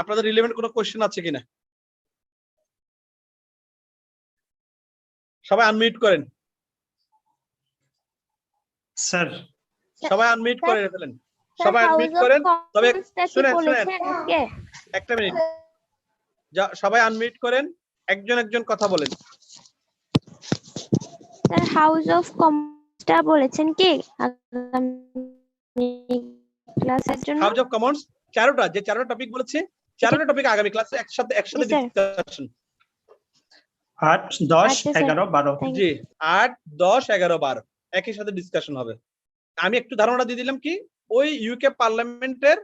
[SPEAKER 2] আপনাদের রিলেভেন্ট কোনো কোশ্চেন আছে কিনা? সবাই আনমিউট করেন,
[SPEAKER 5] স্যার
[SPEAKER 2] সবাই আনমিউট করে ফেলেন,
[SPEAKER 3] স্যার
[SPEAKER 2] সবাই
[SPEAKER 3] হাউস
[SPEAKER 2] আনমিউট
[SPEAKER 3] অফ
[SPEAKER 2] করেন। তবে
[SPEAKER 3] কমন্সটা কি
[SPEAKER 2] শুনেন
[SPEAKER 3] বলেছেন আজকে?
[SPEAKER 2] একটা মিনিট, সবাই আনমিউট করেন, একজন একজন কথা বলেন।
[SPEAKER 3] স্যার হাউস অফ কমন্সটা বলেছেন কি আগামী ক্লাসের জন্য?
[SPEAKER 2] হাউস অফ কমন্স 4টা, যে 4টা টপিক বলেছি, 4টা টপিক আগামী ক্লাসে একসাথে
[SPEAKER 3] জি, স্যার।
[SPEAKER 2] ডিসকাশন।
[SPEAKER 5] 8, 10,
[SPEAKER 3] আচ্ছা, স্যার।
[SPEAKER 5] 11, 12
[SPEAKER 3] Thank
[SPEAKER 2] জি 8, 10, 11, 12 একই সাথে ডিসকাশন হবে। আমি একটু ধারণা দিয়ে দিলাম কি, ওই ইউকে পার্লামেন্টের,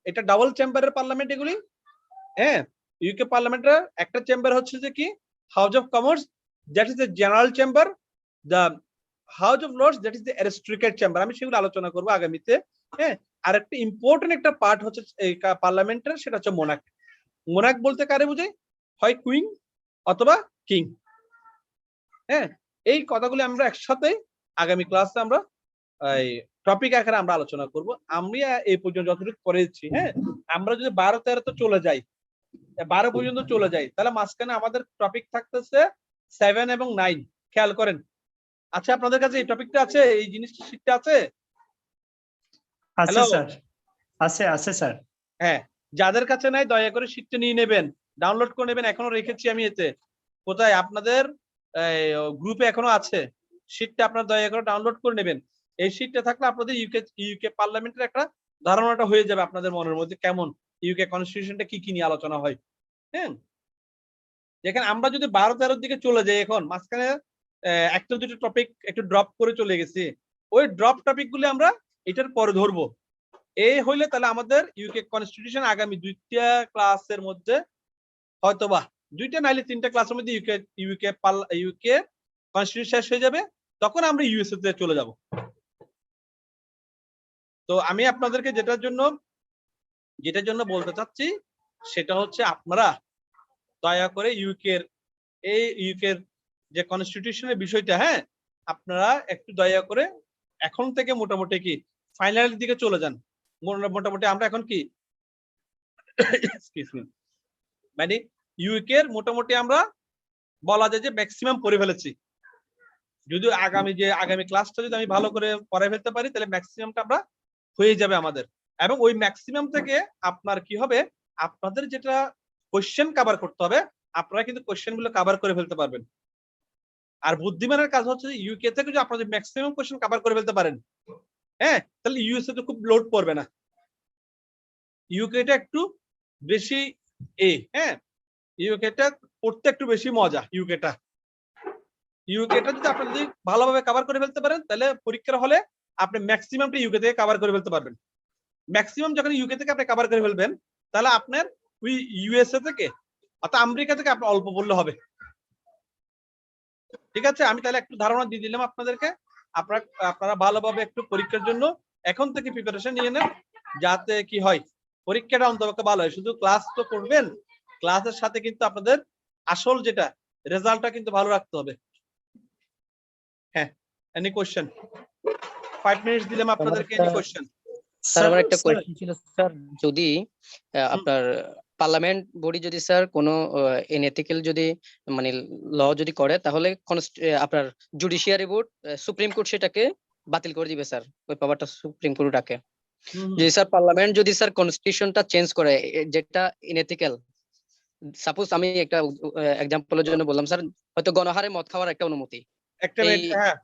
[SPEAKER 2] এটা ডাবল চেম্বারের পার্লামেন্ট এগুলি। হ্যাঁ, ইউকে পার্লামেন্টের একটা চেম্বার হচ্ছে যে কি House of Commons, that is the general chamber. The House of Lords, that is the restricted chamber. আমি সেগুলো আলোচনা করবো আগামীতে। হ্যাঁ, আর একটা ইম্পর্টেন্ট একটা পার্ট হচ্ছে এই পার্লামেন্টের, সেটা হচ্ছে মোনাক। মোনাক বলতে কারে বোঝায়? হয় কুইন অথবা কিং। হ্যাঁ, এই কথাগুলি আমরা একসাথে আগামী ক্লাসে আমরা টপিক আকারে আমরা আলোচনা করব। আমি এই পর্যন্ত যতটুকু করেছি, হ্যাঁ, আমরা যদি 12-13 তো চলে যাই, 12 পর্যন্ত চলে যাই, তাহলে মাঝখানে আমাদের টপিক থাকতেছে 7 এবং 9। খেয়াল করেন। আচ্ছা, আপনাদের কাছে এই টপিকটা আছে, এই জিনিসটা শিখতে আছে?
[SPEAKER 5] আছে
[SPEAKER 2] Hello?
[SPEAKER 5] স্যার, আছে স্যার।
[SPEAKER 2] হ্যাঁ, যাদের কাছে নাই দয়া করে শিটটা নিয়ে নেবেন, ডাউনলোড করে নেবেন। এখনো রেখেছি আমি এতে। কোথায়? আপনাদের গ্রুপে এখনো আছে। শিটটা আপনারা দয়া করে ডাউনলোড করে নেবেন। এই শিটটা থাকলে আপনাদের ইউকে পার্লামেন্টের একটা ধারণাটা হয়ে যাবে আপনাদের মনের মধ্যে, কেমন ইউকে কনস্টিটিউশনটা কি কি নিয়ে আলোচনা হয়। হ্যাঁ, যেখানে আমরা যদি 12-13 দিকে চলে যাই, এখন মাঝখানে একটা দুটো টপিক একটু ড্রপ করে চলে গেছি, ওই ড্রপ টপিক গুলি আমরা এটার পরে ধরবো। এই হইলে তাহলে আমাদের ইউকে কনস্টিটিউশন আগামী 2টা ক্লাসের মধ্যে, হয়তোবা 2টা নাইলে 3টা ক্লাসের মধ্যে ইউকে কনস্টিটিউশন শেষ হয়ে যাবে। তখন আমরা ইউএসএ তে চলে যাব। তো আমি আপনাদেরকে যেটার জন্য বলতে চাচ্ছি, সেটা হচ্ছে আপনারা দয়া করে ইউকের যে কনস্টিটিউশনের বিষয়টা, হ্যাঁ, আপনারা একটু দয়া করে এখন থেকে মোটামুটি কি ফাইনালের দিকে চলে যান। মোটামুটি আমরা এখন কি মানে ইউকের মোটামুটি আমরা বলা যায় যে ম্যাক্সিমাম পড়ে ফেলেছি। যদি আগামী ক্লাসটা যদি আমি ভালো করে পড়াই ফেলতে পারি, তাহলে ম্যাক্সিমামটা আমরা হয়ে যাবে আমাদের। এবং ওই ম্যাক্সিমাম থেকে আপনার কি হবে, আপনাদের যেটা কোশ্চেন কভার করতে হবে, আপনারা কিন্তু কোশ্চেন গুলো কভার করে ফেলতে পারবেন। আর বুদ্ধিমানের কাজ হচ্ছে ইউকে থেকে যদি আপনাদের ম্যাক্সিমাম কোশ্চেন কভার করে ফেলতে পারেন, হ্যাঁ, তাহলে ইউএসএ তো খুব লোড পড়বে না। ইউকেটা একটু বেশি হ্যাঁ, ইউকেটা পড়তে একটু বেশি মজা। ইউকেটা যদি আপনি যদি ভালোভাবে কভার করে ফেলতে পারেন, তাহলে পরীক্ষার হলে আপনি ম্যাক্সিমামটা ইউকে থেকে কভার করে ফেলতে পারবেন। ম্যাক্সিমাম যখন ইউকে থেকে আপনি কভার করে ফেলবেন, তাহলে আপনার ওই ইউএসএ থেকে অর্থাৎ আমেরিকা থেকে আপনি অল্প বললে হবে। ঠিক আছে, আমি তাহলে একটু ধারণা দিয়ে দিলাম আপনাদেরকে। আপনারা ভালোভাবে একটু পরীক্ষার জন্য এখন থেকে প্রিপারেশন নিয়ে নেন, যাতে কি হয় পরীক্ষাটা অন্তত ভালো হয়। শুধু ক্লাস তো করবেন, ক্লাসের সাথে কিন্তু আপনাদের আসল যেটা রেজাল্টটা কিন্তু ভালো রাখতে হবে। হ্যাঁ, এনি কোশ্চেন? 5 মিনিটস দিলাম আপনাদেরকে। Any question?
[SPEAKER 6] স্যার আমার একটা কোয়েশ্চেন ছিল স্যার, যদি আপনার পার্লামেন্ট বডি যদি স্যার কোনো এনএথিক্যাল যদি মানে ল যদি করে, তাহলে আপনার জুডিশিয়ারি বোর্ড, সুপ্রিম কোর্ট সেটাকে বাতিল করে দিবে স্যার, ওই পাওয়ারটা সুপ্রিম কোর্ট রাখে। যদি স্যার পার্লামেন্ট যদি স্যার কনস্টিটিউশনটা চেঞ্জ করে, যেটা ইনএথিক্যাল, সাপোজ আমি একটা এক্সাম্পলের জন্য বললাম স্যার, হয়তো গণহারে মদ খাওয়ার একটা অনুমতি
[SPEAKER 2] একটা মিনিট, হ্যাঁ,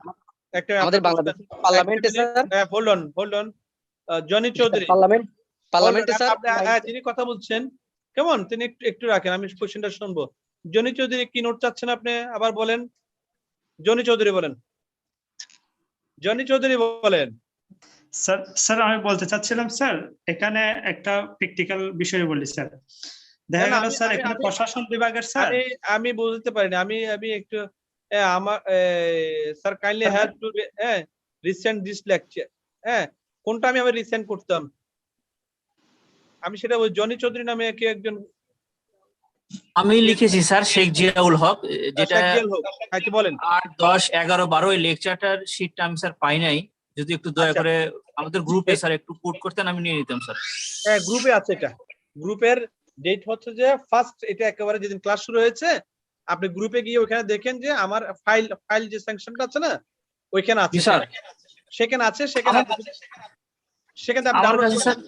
[SPEAKER 2] একটা
[SPEAKER 6] আমাদের বাংলাদেশ পার্লামেন্টে sir,
[SPEAKER 2] hold on Johnny Chowdhury,
[SPEAKER 6] পার্লামেন্টে স্যার
[SPEAKER 2] যিনি কথা বলছেন, কেমন তিনি একটু রাখেন, আমি কোশ্চেনটা শুনবো। জনি চৌধুরী কি নোট চাচ্ছেন আপনি? আবার বলেন। জনি চৌধুরী বলেন। জনি চৌধুরী বলেন।
[SPEAKER 5] স্যার আমি বলতে চাচ্ছিলাম স্যার, এখানে একটা প্র্যাকটিক্যাল বিষয় বলি স্যার। দেখা গেল স্যার এখানে প্রশাসন বিভাগের স্যার,
[SPEAKER 2] আমি বুঝতে পারিনি। আমি একটু আমার sir kindly help to recent this lecture. হ্যাঁ, কোনটা আমি আবার রিসেন্ট করতাম? আমি সেটা ওই জনি চৌধুরী নামে কে একজন
[SPEAKER 8] আমি লিখেছি স্যার শেখ জিয়াউল হক, যেটা
[SPEAKER 2] শেখ জিয়াউল হক, হ্যাঁ কি বলেন?
[SPEAKER 8] 8, 10, 11, 12 এই লেকচারটার শীটটা আমি স্যার পাই নাই, যদি একটু দয়া
[SPEAKER 2] আচ্ছা।
[SPEAKER 8] করে আমাদের গ্রুপে স্যার একটু পুট করতেন, আমি নিয়ে নিতাম স্যার।
[SPEAKER 2] হ্যাঁ গ্রুপে আছে, এটা গ্রুপের ডেট হচ্ছে যে ফার্স্ট, এটা একেবারে যেদিন ক্লাস শুরু হয়েছে আপনি গ্রুপে গিয়ে ওখানে দেখেন যে আমার ফাইল যে স্যাংশনটা আছে না ওইখানে আছে
[SPEAKER 8] স্যার
[SPEAKER 2] সেখানে আছে, সেখানে আপনি আপনি
[SPEAKER 8] আমার
[SPEAKER 2] ডাউনলোড
[SPEAKER 8] কাছে স্যার,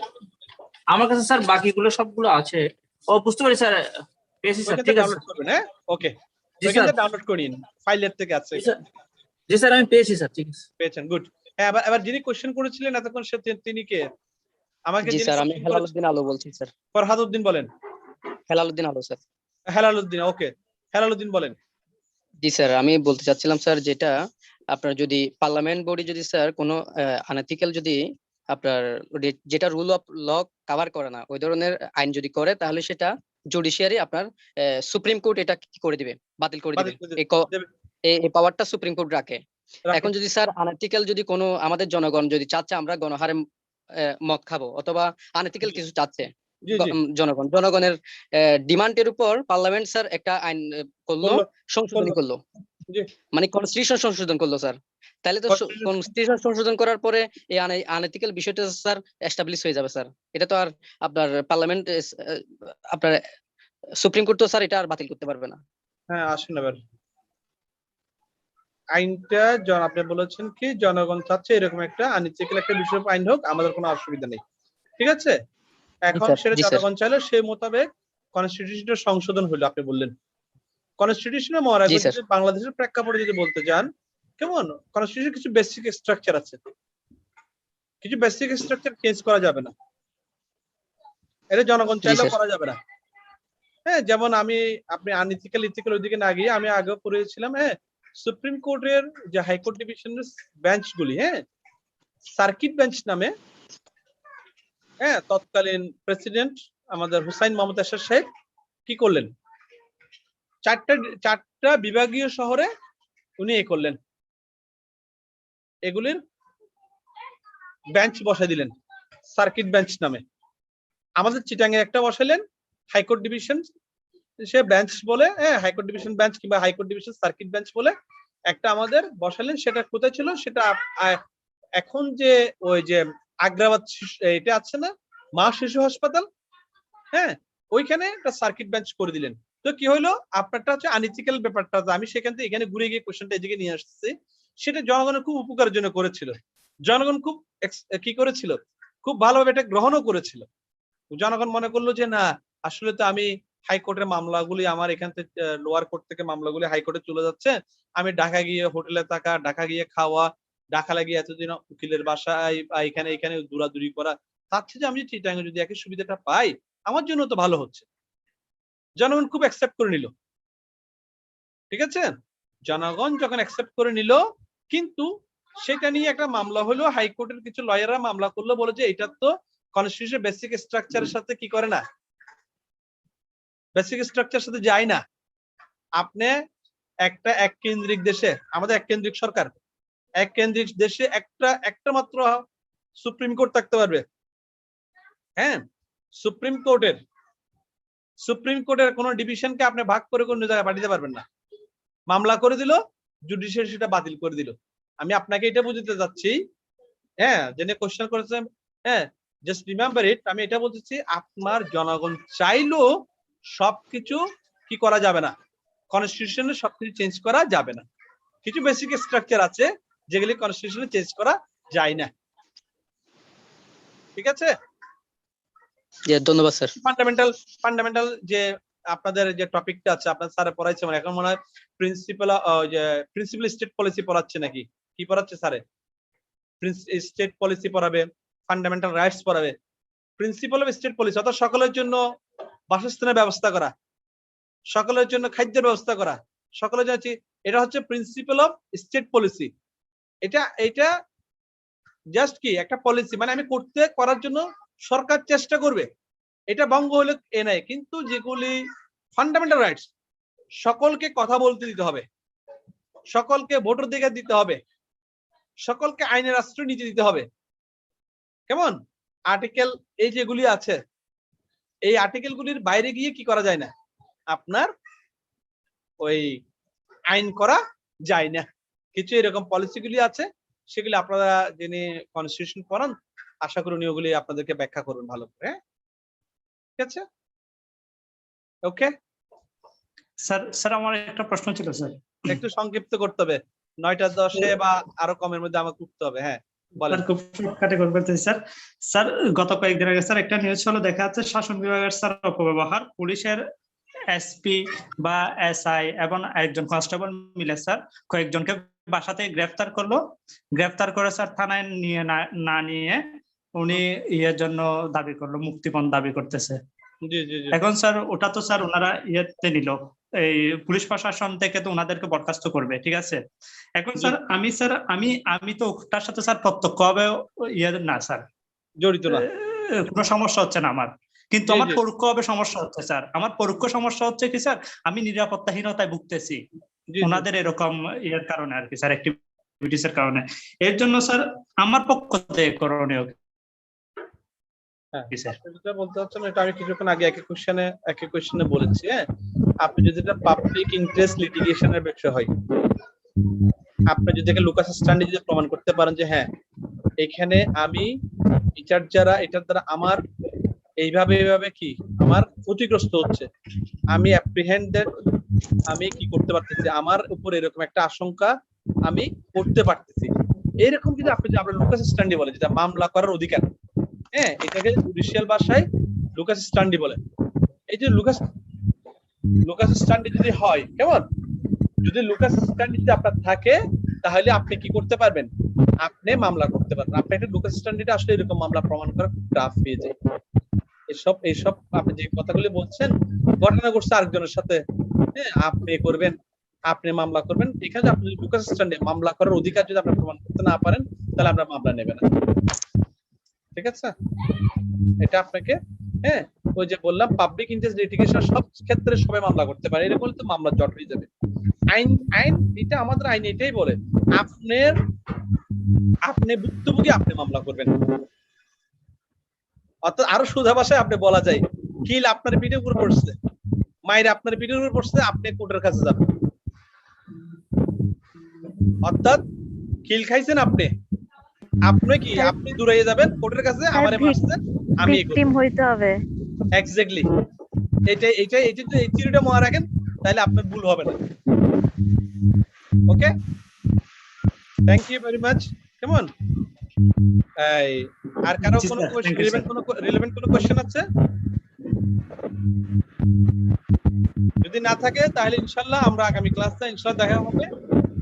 [SPEAKER 8] আমার কাছে স্যার বাকিগুলো সবগুলো আছে। ও বুঝতে পারি স্যার, পেয়েছি স্যার, ঠিক আছে
[SPEAKER 2] ডাউনলোড করবেন। হ্যাঁ ওকে,
[SPEAKER 8] জি
[SPEAKER 2] ওইখানে
[SPEAKER 8] স্যার,
[SPEAKER 2] ডাউনলোড করে নিন, ফাইলের থেকে আছে।
[SPEAKER 8] জি স্যার আমি পেয়েছি স্যার, ঠিক আছে
[SPEAKER 2] পেয়েছেন, গুড। হ্যাঁ এবার যিনি কোশ্চেন করেছিলেন এতক্ষণ তিনি কে? আমাকে
[SPEAKER 6] জি
[SPEAKER 2] যিনি
[SPEAKER 6] স্যার, আমি
[SPEAKER 2] question
[SPEAKER 6] হেলালুদ্দিন আলো বলছি স্যার।
[SPEAKER 2] ফরহাদউদ্দিন বলেন।
[SPEAKER 6] হেলালুদ্দিন আলো স্যার।
[SPEAKER 2] হেলালুদ্দিন, ওকে হেলালুদ্দিন বলেন।
[SPEAKER 6] জি স্যার, আমি বলতে চাচ্ছিলাম স্যার, যেটা আপনার যদি পার্লামেন্ট বডি যদি স্যার কোনো আনএথিক্যাল যদি আপনার যেটা রুল অফ ল কভার করে না ওই ধরনের আইন যদি করে, তাহলে সেটা জুডিশিয়ারি আপনার সুপ্রিম কোর্ট এটা কি করে দিবে, বাতিল করে দিবে। এই পাওয়ারটা সুপ্রিম কোর্ট রাখে। এখন যদি স্যার আনএথিক্যাল যদি কোনো আমাদের জনগণ যদি চাচ্ছে আমরা গণহারে মদ খাবো, অথবা আনএথিক্যাল কিছু চাচ্ছে জনগণের ডিমান্ডের উপর পার্লামেন্ট স্যার একটা আইন করলো, সংশোধন করলো, মানে কনস্টিটিউশন সংশোধন করলো স্যার, তাহলে তো কনস্টিটিউশন সংশোধন করার পরে এই আনএথিক্যাল বিষয়টা স্যার এস্টাবলিশ হয়ে যাবে স্যার। এটা তো আর আপনার পার্লামেন্ট আপনার সুপ্রিম কোর্ট তো স্যার এটা আর বাতিল করতে পারবে না।
[SPEAKER 2] হ্যাঁ আসুন এবার আইনটা আপনি বলেছেন কি জনগণ চাচ্ছে এরকম একটা আনএথিক্যাল একটা বিষয় আইন হোক, আমাদের কোনো অসুবিধা নেই, ঠিক আছে। এখন সেটা জনগণ চাইলে সেই মোতাবেক কনস্টিটিউশনটা সংশোধন হলো। আপনি বললেন কনস্টিটিউশনে মহারাজ যদি বাংলাদেশের প্রেক্ষাপটে যদি বলতে যান, কেমন কনস্টিটিউশন কিছু বেসিক স্ট্রাকচার আছে, কিছু বেসিক স্ট্রাকচার চেঞ্জ করা যাবে না, এটা জনগণ চাইলেও করা যাবে না। হ্যাঁ যেমন আপনি আনএথিক্যাল ইথিক্যাল ওইদিকে না গিয়ে আমি আগে পড়েছিলাম, হ্যাঁ সুপ্রিম কোর্টের যে হাইকোর্ট ডিভিশনের বেঞ্চগুলি, হ্যাঁ সার্কিট বেঞ্চ নামে, হ্যাঁ তৎকালীন প্রেসিডেন্ট আমাদের হুসাইন মোহাম্মদ এরশাদ সাহেব কি করলেন, চারটা বিভাগীয় শহরে উনি করলেন, এগুলির বেঞ্চ বসাই দিলেন সার্কিট বেঞ্চ নামে। আমাদের চিটাঙ্গে একটা বসাইলেন হাইকোর্ট ডিভিশন সে বেঞ্চ বলে, হ্যাঁ হাইকোর্ট ডিভিশন বেঞ্চ কিংবা হাইকোর্ট ডিভিশন সার্কিট বেঞ্চ বলে একটা আমাদের বসালেন। সেটা কোথায় ছিল, সেটা এখন যে ওই যে আগ্রাবাদ এটা আছে না মা শিশু হাসপাতাল, হ্যাঁ ওইখানে একটা সার্কিট বেঞ্চ করে দিলেন। তো কি হলো, আপনারটা হচ্ছে আনএথিক্যাল ব্যাপারটা, আমি সেখান থেকে এখানে ঘুরে গিয়ে কোশ্চেনটা এদিকে নিয়ে আসছি, সেটা জনগণের খুব উপকারের জন্য করেছিল, জনগণ খুব কি করেছিল, খুব ভালোভাবে এটা গ্রহণও করেছিল। জনগণ মনে করলো যে না আসলে তো আমি হাইকোর্টের মামলাগুলি আমার এখান থেকে লোয়ার কোর্ট থেকে মামলাগুলি হাইকোর্টে চলে যাচ্ছে, আমি ঢাকা গিয়ে হোটেলে থাকা, ঢাকা গিয়ে খাওয়া, ঢাকা লাগিয়ে এতদিন উকিলের বাসায় এখানে এখানে দৌড়াদৌড়ি করা, তার থেকে আমি চিটাঙ্গে যদি একই সুবিধাটা পাই আমার জন্য তো ভালো হচ্ছে। জনগণ খুব অ্যাকসেপ্ট করে নিল, ঠিক আছে। জনগণ যখন অ্যাকসেপ্ট করে নিল, কিন্তু সেটা নিয়ে একটা মামলা হলো, হাইকোর্টের কিছু লয়াররা মামলা করলো, বলে যে এটা তো কনস্টিটিউশন বেসিক স্ট্রাকচারের সাথে কি করে না, বেসিক স্ট্রাকচারের সাথে যায় না। আপনি এক কেন্দ্রিক দেশে, আমাদের এক কেন্দ্রিক সরকার, এক কেন্দ্রিক দেশে একটা মাত্র সুপ্রিম কোর্ট থাকতে পারবে। হ্যাঁ সুপ্রিম কোর্টের কোন ডিভিশনকে আপনি ভাগ করে কোন জায়গায় পাঠাতে পারবেন না। মামলা করে দিল, জুডিশিয়ারি সেটা বাতিল করে দিল। আমি আপনাকে এটা বুঝতে যাচ্ছি, হ্যাঁ যিনি কোশ্চেন করেছেন, হ্যাঁ জাস্ট রিমেম্বার ইট, আমি এটা বলতেছি আপনার জনগণ চাইলেও সবকিছু কি করা যাবে না, কনস্টিটিউশনে সবকিছু চেঞ্জ করা যাবে না। কিছু বেসিক স্ট্রাকচার আছে যেগুলি কনস্টিটিউশনে চেঞ্জ করা যায় না, ঠিক আছে।
[SPEAKER 6] ধন্যবাদ স্যার।
[SPEAKER 2] ফান্ডামেন্টাল যে আপনাদের যে টপিকটা আছে আপনার স্যার পড়াইছে, মানে এখন মনে হয় প্রিন্সিপাল স্টেট পলিসি পড়াচ্ছে নাকি, কি পড়াচ্ছে স্যারে? স্টেট পলিসি পড়াবে, ফান্ডামেন্টাল রাইটস পড়াবে, প্রিন্সিপাল অফ স্টেট পলিসি অর্থাৎ সকলের জন্য বাসস্থানের ব্যবস্থা করা, সকলের জন্য খাদ্যের ব্যবস্থা করা, সকলের জন্য, এটা হচ্ছে প্রিন্সিপাল অফ স্টেট পলিসি। এটা জাস্ট কি একটা পলিসি, মানে আমি করার জন্য সরকার চেষ্টা করবে, এটা ভঙ্গ হলে এ নাই। কিন্তু যেগুলি ফান্ডামেন্টাল রাইটস, সকলকে কথা বলতে দিতে হবে, সকলকে ভোটাধিকার দিতে হবে, সকলকে আইনের আশ্রয় নিতে দিতে হবে। কেমন আর্টিকেল এই যেগুলি আছে, এই আর্টিকেল গুলির বাইরে গিয়ে কি করা যায় না, আপনার ওই আইন করা যায় না। কিছু এরকম পলিসিগুলি আছে, সেগুলি আপনারা যিনি কনস্টিটিউশন পড়ান আশা করি উনি ওগুলি আপনাদেরকে ব্যাখ্যা করবেন ভালো করে। হ্যাঁ, ঠিক আছে, ওকে।
[SPEAKER 5] স্যার আমার একটা প্রশ্ন ছিল স্যার।
[SPEAKER 2] একটু সংক্ষিপ্ত করতে হবে, 9:10 বা আরো কমের মধ্যে আমাকে উঠতে হবে। হ্যাঁ বলেন।
[SPEAKER 5] খুব শর্টকাটে করবেন স্যার। স্যার গত কয়েকদিন আগে স্যার একটা নিউজ হলো, দেখা যাচ্ছে শাসন বিভাগের স্যার অপব্যবহার, পুলিশের এসপি বা এসআই এবং একজন কনস্টেবল মিলে স্যার কয়েকজনকে বাসাতে গ্রেফতার করলো। গ্রেফতার করে স্যার থানায় নিয়ে না নিয়ে উনি ইয়ের জন্য দাবি করলো, মুক্তিপণ দাবি করতেছে।
[SPEAKER 2] জি জি জি।
[SPEAKER 5] এখন স্যার ওটা তো স্যার ওনারা ইয়েতে নিল, এই পুলিশ প্রশাসন থেকে তো ওনাদেরকে বরখাস্ত করবে, ঠিক আছে। এখন স্যার আমি তো ওটার সাথে স্যার প্রত্যক্ষভাবে ইয়ে না স্যার,
[SPEAKER 2] জড়িত না,
[SPEAKER 5] কোনো সমস্যা হচ্ছে না আমার, কিন্তু আমার পরোক্ষভাবে সমস্যা হচ্ছে স্যার। আমার পরোক্ষ সমস্যা হচ্ছে কি স্যার, আমি নিরাপত্তাহীনতায় ভুগতেছি ওনাদের এরকম ইয়ের কারণে আর কি স্যার, অ্যাক্টিভিটিস এর কারণে। এর জন্য স্যার আমার পক্ষ থেকে করণীয়
[SPEAKER 2] বলতে চাচ্ছেন, এটা আমি কিছুক্ষণ আগে একই কোশ্চেনে বলেছি। হ্যাঁ, আপনি যদি এটা পাবলিক ইন্টারেস্ট লিটিগেশনের বিষয় হয়, আপনি যদি লুকাস স্ট্যান্ডে যদি প্রমাণ করতে পারেন যে হ্যাঁ এখানে আমি এটার দ্বারা আমার এইভাবে কি আমার ক্ষতিগ্রস্ত হচ্ছে, আমি অ্যাপ্রিহেন্ডেড, আমি কি করতে পারতেছি, আমার উপর এরকম একটা আশঙ্কা আমি করতে পারতেছি, এরকম যদি আপনি আপনার লুকাস স্ট্যান্ডি বলে, যেটা মামলা করার অধিকার, হ্যাঁ এটাকে জুডিশিয়াল ভাষায় লুকাস স্ট্যান্ডি বলে। এই যে লুকাস স্ট্যান্ডি যদি হয়, কেমন, যদি লুকাস স্ট্যান্ডি যদি আপনার থাকে তাহলে আপনি কি করতে পারবেন, আপনি মামলা করতে পারবেন। আপনি একটা লুকাস স্ট্যান্ডিটা আসলে এরকম মামলা প্রমাণ করা টাফ হয়ে যায়। এইসব আপনি যে কথাগুলি বলছেন, ঘটনা ঘটছে আরেকজনের সাথে, হ্যাঁ আপনি করবেন, আপনি মামলা করবেন, এখানে আপনি লুকাস স্ট্যান্ডে মামলা করার অধিকার যদি আপনি প্রমাণ করতে না পারেন তাহলে আমরা মামলা নেবে না, ঠিক আছে। এটা আপনাকে, হ্যাঁ ওই যে বললাম পাবলিক ইন্টারেস্ট লিটিগেশন সব ক্ষেত্রে সবাই মামলা করতে পারে, এরকম তো মামলা জট হয়ে যাবে। আইন এটা আমাদের আইন এটাই বলে, আপনি ভুক্তভোগী, আপনি মামলা করবেন। অর্থাৎ আরো সোজা ভাষায় আপনি বলা যায়, কিল আপনার পিঠের উপর পড়ছে, মায়ের আপনার পিঠের উপর পড়ছে, আপনি কোর্টের কাছে যাবেন। অর্থাৎ কিল খাইছেন আপনি কি আপনি দূরে যাবেন কোর্টের কাছে, আমারে মারছেন আমি
[SPEAKER 3] ভিকটিম হইতে হবে।
[SPEAKER 2] এক্স্যাক্টলি, এইটা এই থিওরিটা মনে রাখেন, তাহলে আপনার ভুল হবে না। ওকে, থ্যাংক ইউ ভেরি মাচ। কেমন, আর কারো কোনো রিলেভেন্ট কোনো কোশ্চেন আছে? যদি না থাকে তাহলে ইনশাআল্লাহ আমরা আগামী ক্লাসে ইনশাআল্লাহ দেখা হবে।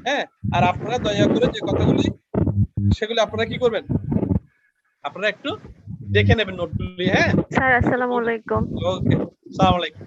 [SPEAKER 2] হ্যাঁ, আর আপনারা দয়া করে যে কথাগুলি সেগুলো আপনারা কি করবেন, আপনারা একটু দেখে নেবেন নোটগুলি। হ্যাঁ
[SPEAKER 3] স্যার আসসালামু আলাইকুম।
[SPEAKER 2] ওকে, আসসালামু আলাইকুম।